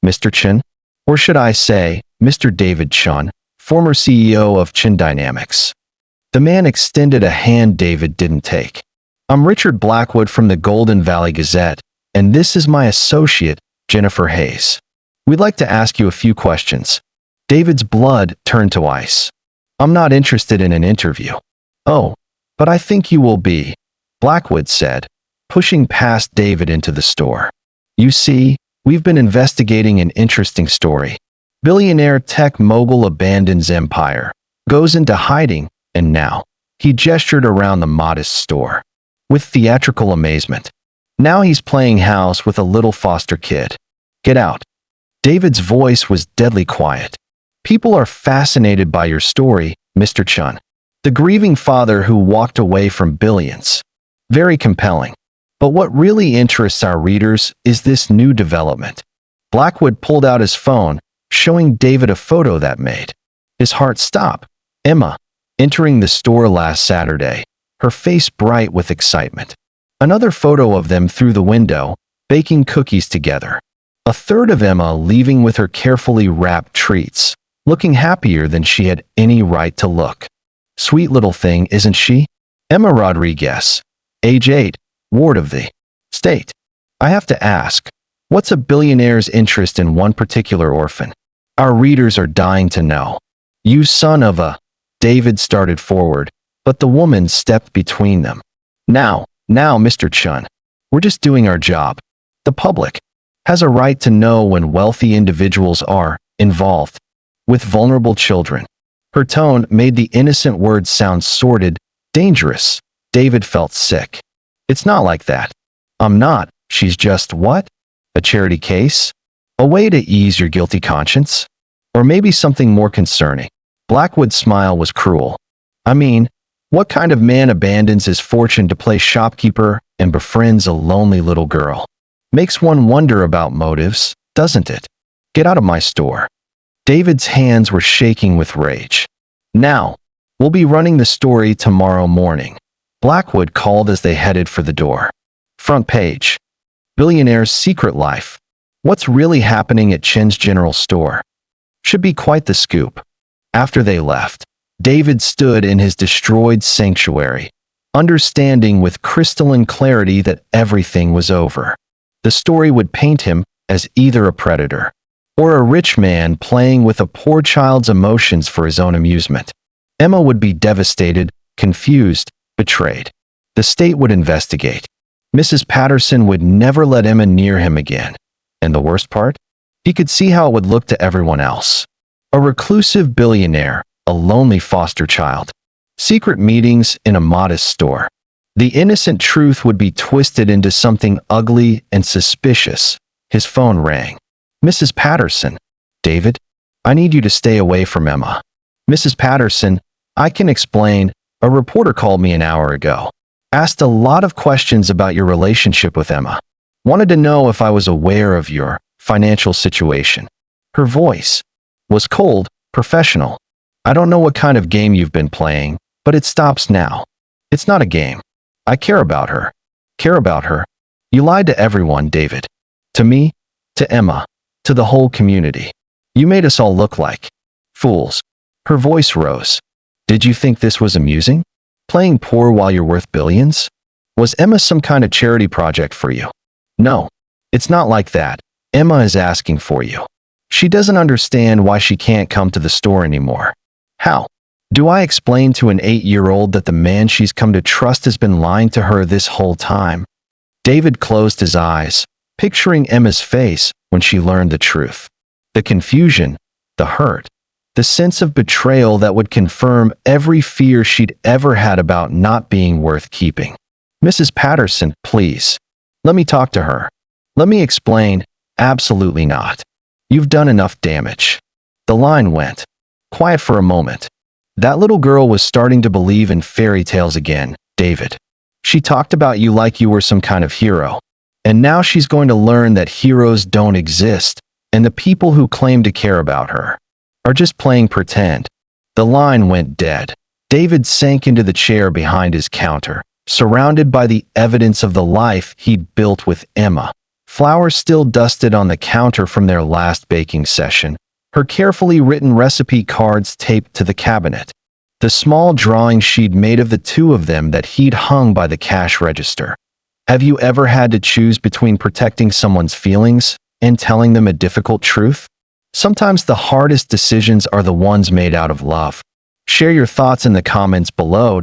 Mr. Chen, or should I say, Mr. David Chun, former CEO of Chen Dynamics. The man extended a hand David didn't take. I'm Richard Blackwood from the Golden Valley Gazette, and this is my associate, Jennifer Hayes. We'd like to ask you a few questions. David's blood turned to ice. I'm not interested in an interview. Oh, but I think you will be, Blackwood said, pushing past David into the store. You see, we've been investigating an interesting story. Billionaire tech mogul abandons empire, goes into hiding, and now, he gestured around the modest store. With theatrical amazement. Now he's playing house with a little foster kid. Get out. David's voice was deadly quiet. People are fascinated by your story, Mr. Chun. The grieving father who walked away from billions. Very compelling. But what really interests our readers is this new development. Blackwood pulled out his phone, showing David a photo that made his heart stop. Emma, entering the store last Saturday, her face bright with excitement. Another photo of them through the window, baking cookies together. A third of Emma leaving with her carefully wrapped treats, looking happier than she had any right to look. Sweet little thing, isn't she? Emma Rodriguez, age 8, ward of the state. I have to ask, what's a billionaire's interest in one particular orphan? Our readers are dying to know. You son of a... David started forward, but the woman stepped between them. Now, Mr. Chun, we're just doing our job. The public has a right to know when wealthy individuals are involved with vulnerable children. Her tone made the innocent words sound sordid, dangerous. David felt sick. It's not like that. I'm not. She's just what? A charity case? A way to ease your guilty conscience? Or maybe something more concerning. Blackwood's smile was cruel. I mean, what kind of man abandons his fortune to play shopkeeper and befriends a lonely little girl? Makes one wonder about motives, doesn't it? Get out of my store. David's hands were shaking with rage. Now, we'll be running the story tomorrow morning. Blackwood called as they headed for the door. Front page. Billionaire's secret life. What's really happening at Chen's general store? Should be quite the scoop. After they left, David stood in his destroyed sanctuary, understanding with crystalline clarity that everything was over. The story would paint him as either a predator or a rich man playing with a poor child's emotions for his own amusement. Emma would be devastated, confused, betrayed. The state would investigate. Mrs. Patterson would never let Emma near him again. And the worst part? He could see how it would look to everyone else. A reclusive billionaire, a lonely foster child. Secret meetings in a modest store. The innocent truth would be twisted into something ugly and suspicious. His phone rang. Mrs. Patterson. David, I need you to stay away from Emma. Mrs. Patterson, I can explain. A reporter called me an hour ago. Asked a lot of questions about your relationship with Emma. Wanted to know if I was aware of your financial situation. Her voice was cold, professional. I don't know what kind of game you've been playing, but it stops now. It's not a game. I care about her. Care about her? You lied to everyone, David. To me, to Emma, to the whole community. You made us all look like fools. Her voice rose. Did you think this was amusing? Playing poor while you're worth billions? Was Emma some kind of charity project for you? No, it's not like that. Emma is asking for you. She doesn't understand why she can't come to the store anymore. How? Do I explain to an 8-year-old that the man she's come to trust has been lying to her this whole time? David closed his eyes, picturing Emma's face when she learned the truth. The confusion, the hurt, the sense of betrayal that would confirm every fear she'd ever had about not being worth keeping. Mrs. Patterson, please. Let me talk to her. Let me explain. Absolutely not. You've done enough damage. The line went quiet for a moment. That little girl was starting to believe in fairy tales again, David. She talked about you like you were some kind of hero. And now she's going to learn that heroes don't exist, and the people who claim to care about her are just playing pretend. The line went dead. David sank into the chair behind his counter, surrounded by the evidence of the life he'd built with Emma. Flowers still dusted on the counter from their last baking session, her carefully written recipe cards taped to the cabinet. The small drawing she'd made of the two of them that he'd hung by the cash register. Have you ever had to choose between protecting someone's feelings and telling them a difficult truth? Sometimes the hardest decisions are the ones made out of love. Share your thoughts in the comments below.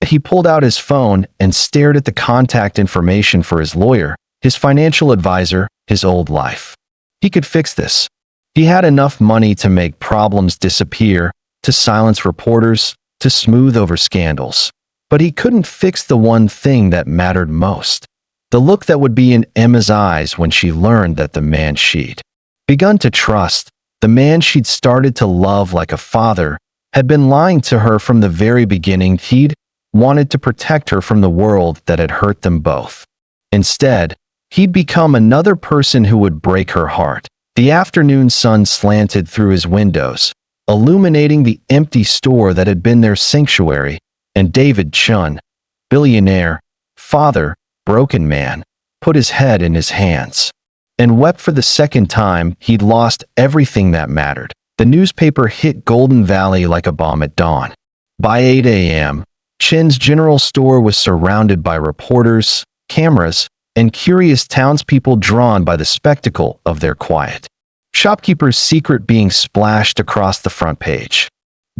He pulled out his phone and stared at the contact information for his lawyer, his financial advisor, his old life. He could fix this. He had enough money to make problems disappear, to silence reporters, to smooth over scandals. But he couldn't fix the one thing that mattered most. The look that would be in Emma's eyes when she learned that the man she'd begun to trust, the man she'd started to love like a father, had been lying to her from the very beginning. He'd wanted to protect her from the world that had hurt them both. Instead, he'd become another person who would break her heart. The afternoon sun slanted through his windows, illuminating the empty store that had been their sanctuary, and David Chun, billionaire, father, broken man, put his head in his hands and wept for the second time. He'd lost everything that mattered. The newspaper hit Golden Valley like a bomb at dawn. By 8 a.m., Chin's general store was surrounded by reporters, cameras, and curious townspeople drawn by the spectacle of their quiet shopkeeper's secret being splashed across the front page.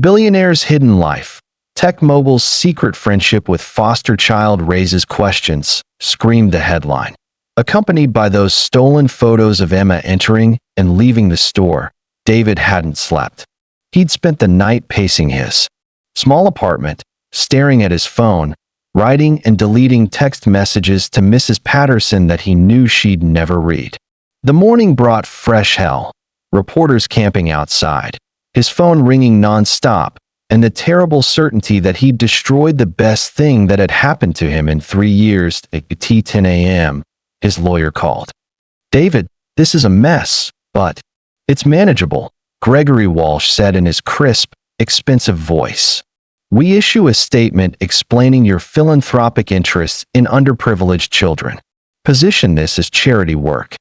Billionaire's hidden life. Tech Mobile's secret friendship with foster child raises questions, screamed the headline. Accompanied by those stolen photos of Emma entering and leaving the store, David hadn't slept. He'd spent the night pacing his small apartment, staring at his phone, writing and deleting text messages to Mrs. Patterson that he knew she'd never read. The morning brought fresh hell, reporters camping outside, his phone ringing nonstop, and the terrible certainty that he'd destroyed the best thing that had happened to him in 3 years. At 10 a.m., his lawyer called. "David, this is a mess, but it's manageable," Gregory Walsh said in his crisp, expensive voice. "We issue a statement explaining your philanthropic interests in underprivileged children. Position this as charity work.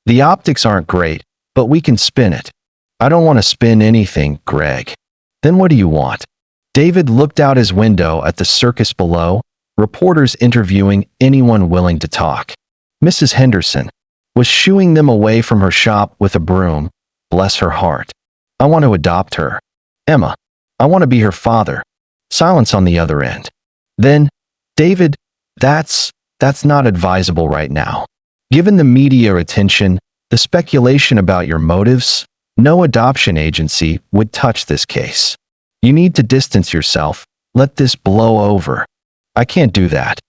The optics aren't great, but we can spin it." "I don't want to spin anything, Greg." "Then what do you want?" David looked out his window at the circus below, reporters interviewing anyone willing to talk. Mrs. Henderson was shooing them away from her shop with a broom. Bless her heart. "I want to adopt her." "Emma, I want to be her father." Silence on the other end. "Then, David, that's not advisable right now. Given the media attention, the speculation about your motives, no adoption agency would touch this case. You need to distance yourself. Let this blow over." "I can't do that."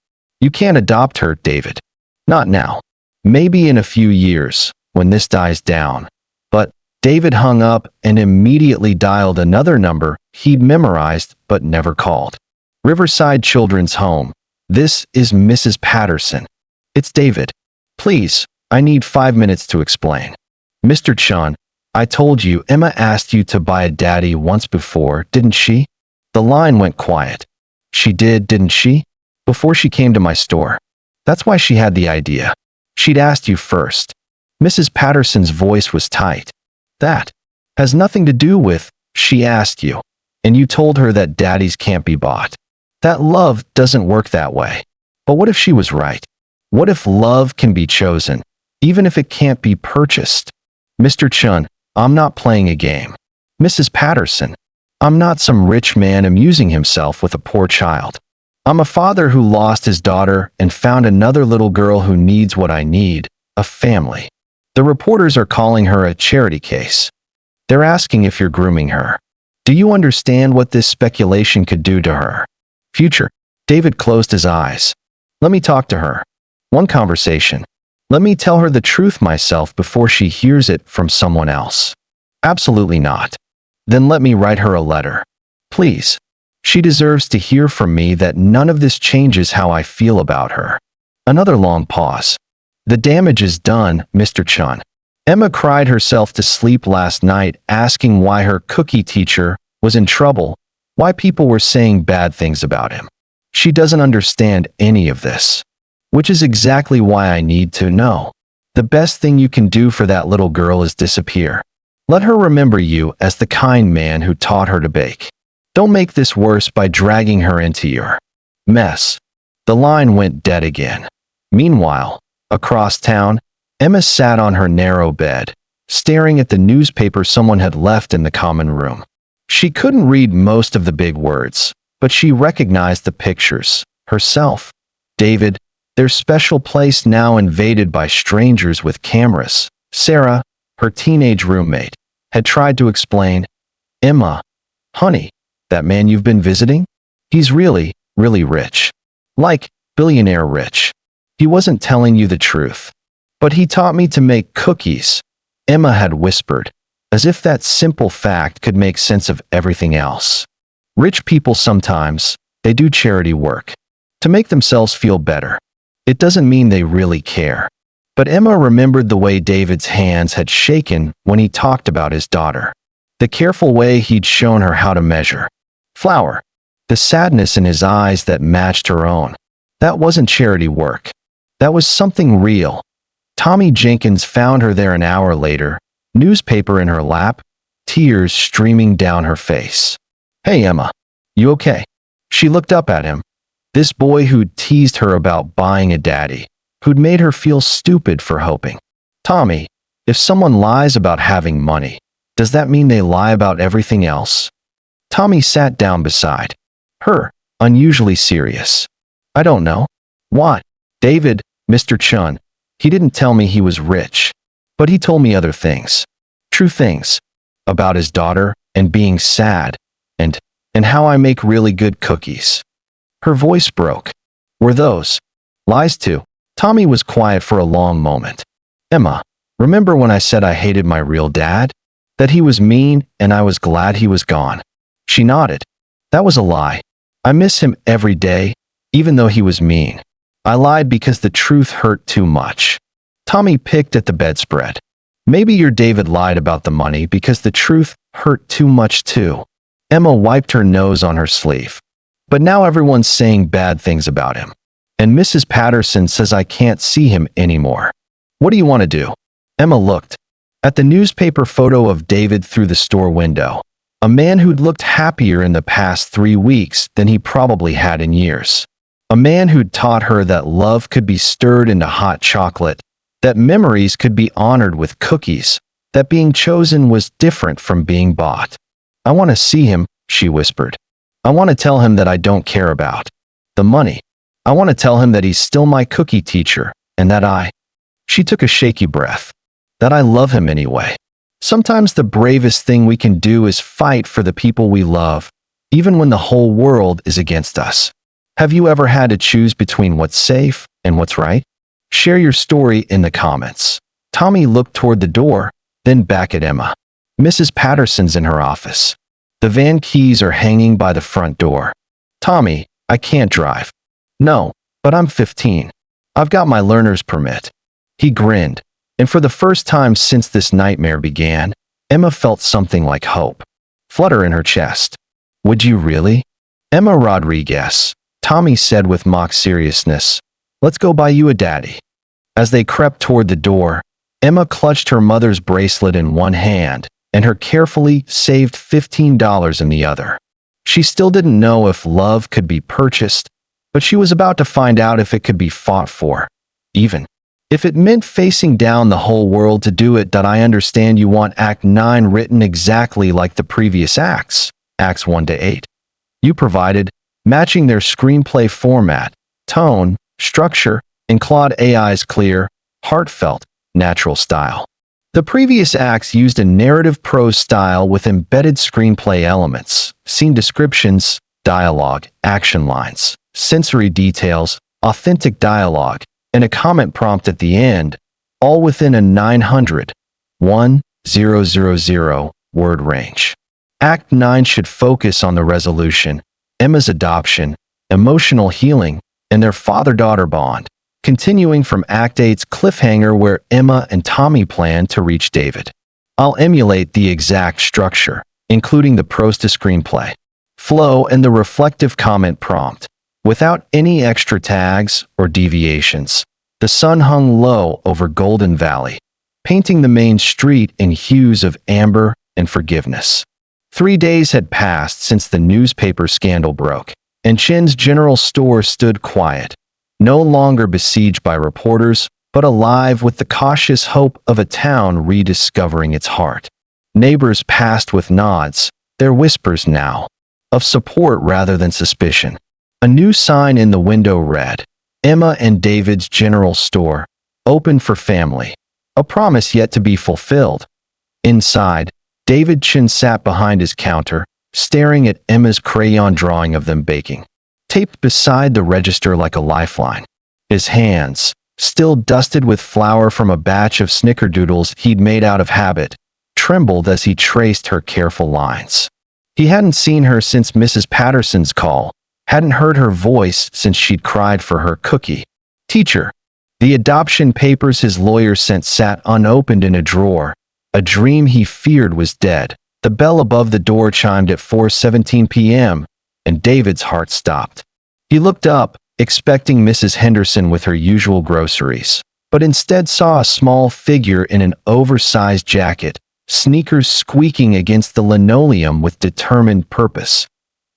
"You can't adopt her, David. Not now. Maybe in a few years, when this dies down." But David hung up and immediately dialed another number he'd memorized but never called. "Riverside Children's Home. This is Mrs. Patterson." "It's David. Please, I need 5 minutes to explain." "Mr. Chun, I told you Emma asked you to buy a daddy once before, didn't she?" The line went quiet. "She did, didn't she? Before she came to my store. That's why she had the idea. She'd asked you first." Mrs. Patterson's voice was tight. "That has nothing to do with, she asked you, and you told her that daddies can't be bought. That love doesn't work that way." "But what if she was right? What if love can be chosen, even if it can't be purchased?" "Mr. Chun, I'm not playing a game." "Mrs. Patterson, I'm not some rich man amusing himself with a poor child. I'm a father who lost his daughter and found another little girl who needs what I need, a family. The reporters are calling her a charity case. They're asking if you're grooming her. Do you understand what this speculation could do to her future?" David closed his eyes. "Let me talk to her. One conversation. Let me tell her the truth myself before she hears it from someone else." "Absolutely not." "Then let me write her a letter. Please. She deserves to hear from me that none of this changes how I feel about her." Another long pause. "The damage is done, Mr. Chun. Emma cried herself to sleep last night asking why her cookie teacher was in trouble, why people were saying bad things about him. She doesn't understand any of this. Which is exactly why I need to know. The best thing you can do for that little girl is disappear. Let her remember you as the kind man who taught her to bake. Don't make this worse by dragging her into your mess." The line went dead again. Meanwhile, across town, Emma sat on her narrow bed, staring at the newspaper someone had left in the common room. She couldn't read most of the big words, but she recognized the pictures. Herself, David, their special place now invaded by strangers with cameras. Sarah, her teenage roommate, had tried to explain, "Emma, honey, that man you've been visiting? He's really, really rich. Like, billionaire rich. He wasn't telling you the truth. But he taught me to make cookies," Emma had whispered, as if that simple fact could make sense of everything else. Rich people sometimes, they do charity work to make themselves feel better. It doesn't mean they really care. But Emma remembered the way David's hands had shaken when he talked about his daughter. The careful way he'd shown her how to measure flour. The sadness in his eyes that matched her own. That wasn't charity work. That was something real. Tommy Jenkins found her there an hour later, newspaper in her lap, tears streaming down her face. "Hey, Emma, you okay?" She looked up at him. This boy who'd teased her about buying a daddy, who'd made her feel stupid for hoping. "Tommy, if someone lies about having money, does that mean they lie about everything else?" Tommy sat down beside her, unusually serious. "I don't know." "What?" "David, Mr. Chun, he didn't tell me he was rich, but he told me other things. True things. About his daughter, and being sad, and how I make really good cookies." Her voice broke. "Were those lies too?" Tommy was quiet for a long moment. "Emma, remember when I said I hated my real dad? That he was mean and I was glad he was gone?" She nodded. "That was a lie. I miss him every day, even though he was mean. I lied because the truth hurt too much." Tommy picked at the bedspread. "Maybe your David lied about the money because the truth hurt too much too." Emma wiped her nose on her sleeve. "But now everyone's saying bad things about him. And Mrs. Patterson says I can't see him anymore. What do you want to do?" Emma looked at the newspaper photo of David through the store window. A man who'd looked happier in the past 3 weeks than he probably had in years. A man who'd taught her that love could be stirred into hot chocolate, that memories could be honored with cookies, that being chosen was different from being bought. "I want to see him," she whispered. "I want to tell him that I don't care about the money. I want to tell him that he's still my cookie teacher, and that she took a shaky breath, "that I love him anyway." Sometimes the bravest thing we can do is fight for the people we love, even when the whole world is against us. Have you ever had to choose between what's safe and what's right? Share your story in the comments. Tommy looked toward the door, then back at Emma. "Mrs. Patterson's in her office. The van keys are hanging by the front door." "Tommy, I can't drive." "No, but I'm 15. I've got my learner's permit." He grinned, and for the first time since this nightmare began, Emma felt something like hope flutter in her chest. "Would you really?" "Emma Rodriguez," Tommy said with mock seriousness. "Let's go buy you a daddy." As they crept toward the door, Emma clutched her mother's bracelet in one hand and her carefully saved $15 in the other. She still didn't know if love could be purchased, but she was about to find out if it could be fought for, even if it meant facing down the whole world to do it. "I understand you want Act 9 written exactly like the previous acts, Acts 1 to 8. You provided, matching their screenplay format, tone, structure, and Claude AI's clear, heartfelt, natural style. The previous acts used a narrative prose style with embedded screenplay elements, scene descriptions, dialogue, action lines, sensory details, authentic dialogue, and a comment prompt at the end, all within a 900,000 word range. Act 9 should focus on the resolution, Emma's adoption, emotional healing, and their father-daughter bond, continuing from Act 8's cliffhanger where Emma and Tommy plan to reach David. I'll emulate the exact structure, including the prose to screenplay flow and the reflective comment prompt, without any extra tags or deviations. The sun hung low over Golden Valley, painting the main street in hues of amber and forgiveness. 3 days had passed since the newspaper scandal broke, and Chin's general store stood quiet, no longer besieged by reporters, but alive with the cautious hope of a town rediscovering its heart. Neighbors passed with nods, their whispers now of support rather than suspicion. A new sign in the window read, Emma and David's General Store, open for family. A promise yet to be fulfilled. Inside, David Chin sat behind his counter, staring at Emma's crayon drawing of them baking, taped beside the register like a lifeline. His hands, still dusted with flour from a batch of snickerdoodles he'd made out of habit, trembled as he traced her careful lines. He hadn't seen her since Mrs. Patterson's call, hadn't heard her voice since she'd cried for her cookie. Teacher. The adoption papers his lawyer sent sat unopened in a drawer. A dream he feared was dead. The bell above the door chimed at 4:17 p.m., and David's heart stopped. He looked up, expecting Mrs. Henderson with her usual groceries, but instead saw a small figure in an oversized jacket, sneakers squeaking against the linoleum with determined purpose.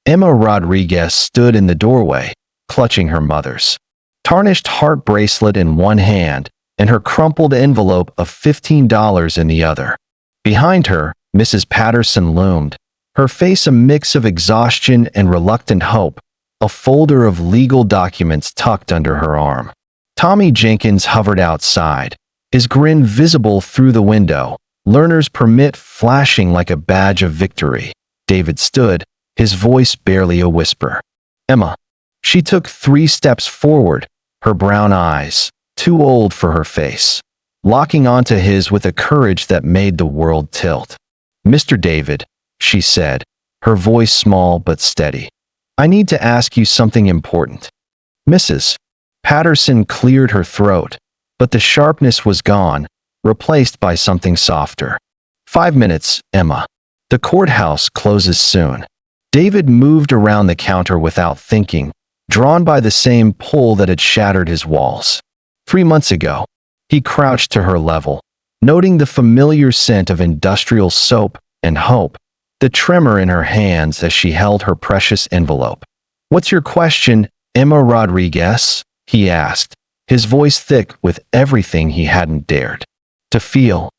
Emma Rodriguez stood in the doorway, clutching her mother's tarnished heart bracelet in one hand and her crumpled envelope of $15 in the other. Behind her, Mrs. Patterson loomed, her face a mix of exhaustion and reluctant hope, a folder of legal documents tucked under her arm. Tommy Jenkins hovered outside, his grin visible through the window, learner's permit flashing like a badge of victory. David stood, his voice barely a whisper. Emma. She took 3 steps forward, her brown eyes, too old for her face, locking onto his with a courage that made the world tilt. Mr. David, she said, her voice small but steady. I need to ask you something important. Mrs. Patterson cleared her throat, but the sharpness was gone, replaced by something softer. 5 minutes, Emma. The courthouse closes soon. David moved around the counter without thinking, drawn by the same pull that had shattered his walls. 3 months ago, he crouched to her level, noting the familiar scent of industrial soap and hope, the tremor in her hands as she held her precious envelope. What's your question, Emma Rodriguez? He asked, his voice thick with everything he hadn't dared to feel.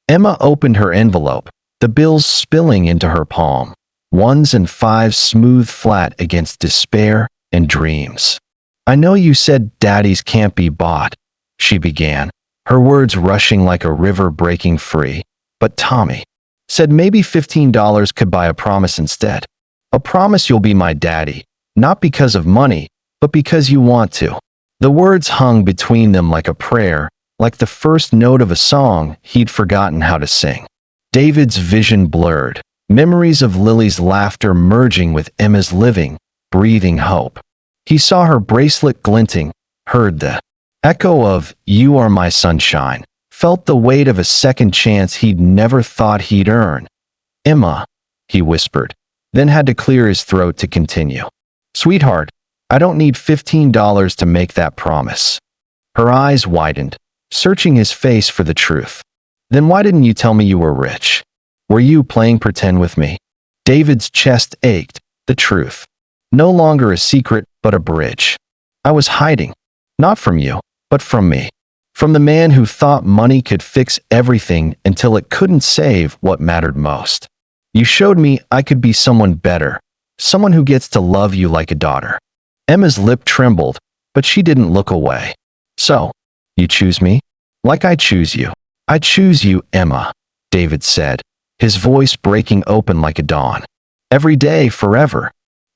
Emma opened her envelope, the bills spilling into her palm, 1s and 5s smooth flat against despair and dreams. I know you said daddies can't be bought, she began, her words rushing like a river breaking free, but Tommy said maybe $15 could buy a promise instead. A promise you'll be my daddy, not because of money, but because you want to. The words hung between them like a prayer, like the first note of a song he'd forgotten how to sing. David's vision blurred, memories of Lily's laughter merging with Emma's living, breathing hope. He saw her bracelet glinting, heard the echo of, "You are my sunshine," felt the weight of a second chance he'd never thought he'd earn. "Emma," he whispered, then had to clear his throat to continue. "Sweetheart, I don't need $15 to make that promise." Her eyes widened, searching his face for the truth. "Then why didn't you tell me you were rich? Were you playing pretend with me?" David's chest ached, the truth. No longer a secret, but a bridge. "I was hiding. Not from you, but from me. From the man who thought money could fix everything until it couldn't save what mattered most. You showed me I could be someone better, someone who gets to love you like a daughter." Emma's lip trembled, but she didn't look away. "So, you choose me? Like I choose you." "I choose you, Emma," David said, his voice breaking open like a dawn. "Every day, forever."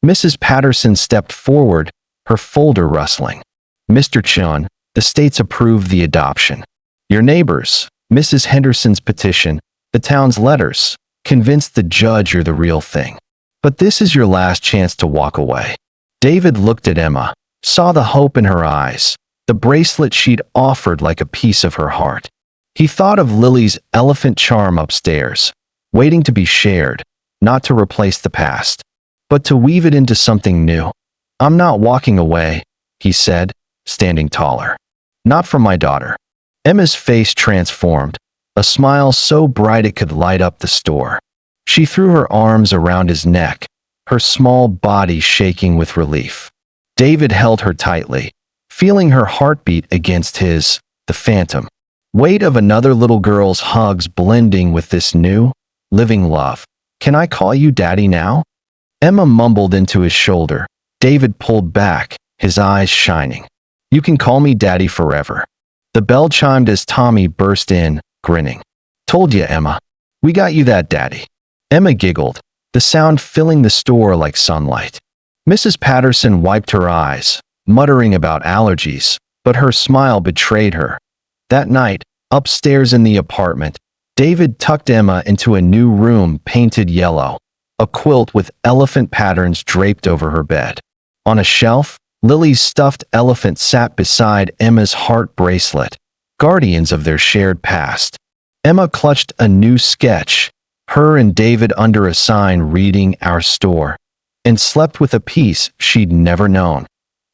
Mrs. Patterson stepped forward, her folder rustling. "Mr. Chun, the states approved the adoption. Your neighbors, Mrs. Henderson's petition, the town's letters, convinced the judge you're the real thing. But this is your last chance to walk away." David looked at Emma, saw the hope in her eyes, the bracelet she'd offered like a piece of her heart. He thought of Lily's elephant charm upstairs, waiting to be shared, not to replace the past, but to weave it into something new. "I'm not walking away," he said, standing taller. "Not from my daughter." Emma's face transformed, a smile so bright it could light up the store. She threw her arms around his neck, her small body shaking with relief. David held her tightly, feeling her heartbeat against his, the phantom weight of another little girl's hugs blending with this new, living love. "Can I call you Daddy now?" Emma mumbled into his shoulder. David pulled back, his eyes shining. You can call me Daddy forever. The bell chimed as Tommy burst in, grinning. Told you, Emma. We got you that, Daddy. Emma giggled, the sound filling the store like sunlight. Mrs. Patterson wiped her eyes, muttering about allergies, but her smile betrayed her. That night, upstairs in the apartment, David tucked Emma into a new room painted yellow, a quilt with elephant patterns draped over her bed. On a shelf, Lily's stuffed elephant sat beside Emma's heart bracelet, guardians of their shared past. Emma clutched a new sketch, her and David under a sign reading Our Store, and slept with a peace she'd never known.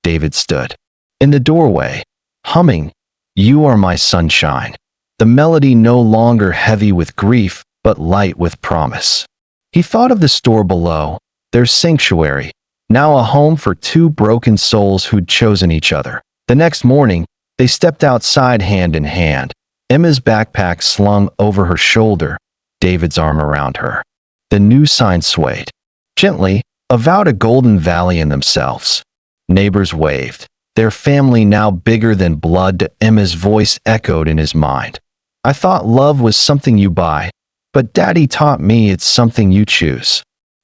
David stood in the doorway, humming, You Are My Sunshine, the melody no longer heavy with grief, but light with promise. He thought of the store below, their sanctuary, now a home for two broken souls who'd chosen each other. The next morning, they stepped outside hand in hand, Emma's backpack slung over her shoulder, David's arm around her. The new sign swayed. Gently, avowed a golden valley in themselves. Neighbors waved, their family now bigger than blood. Emma's voice echoed in his mind. I thought love was something you buy, but Daddy taught me it's something you choose.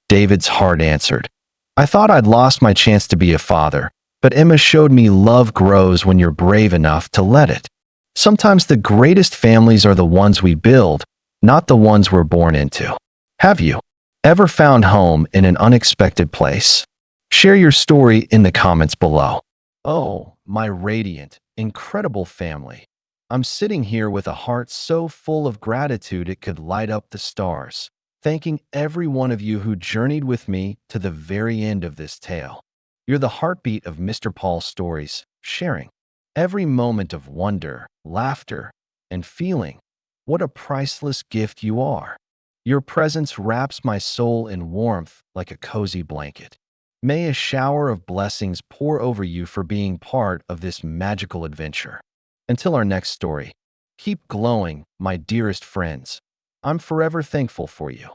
David's heart answered. I thought I'd lost my chance to be a father, but Emma showed me love grows when you're brave enough to let it. Sometimes the greatest families are the ones we build, not the ones we're born into. Have you ever found home in an unexpected place? Share your story in the comments below. Oh, my radiant, incredible family. I'm sitting here with a heart so full of gratitude it could light up the stars, thanking every one of you who journeyed with me to the very end of this tale. You're the heartbeat of Mr. Paul's stories, sharing every moment of wonder, laughter, and feeling. What a priceless gift you are. Your presence wraps my soul in warmth like a cozy blanket. May a shower of blessings pour over you for being part of this magical adventure. Until our next story, keep glowing, my dearest friends. I'm forever thankful for you.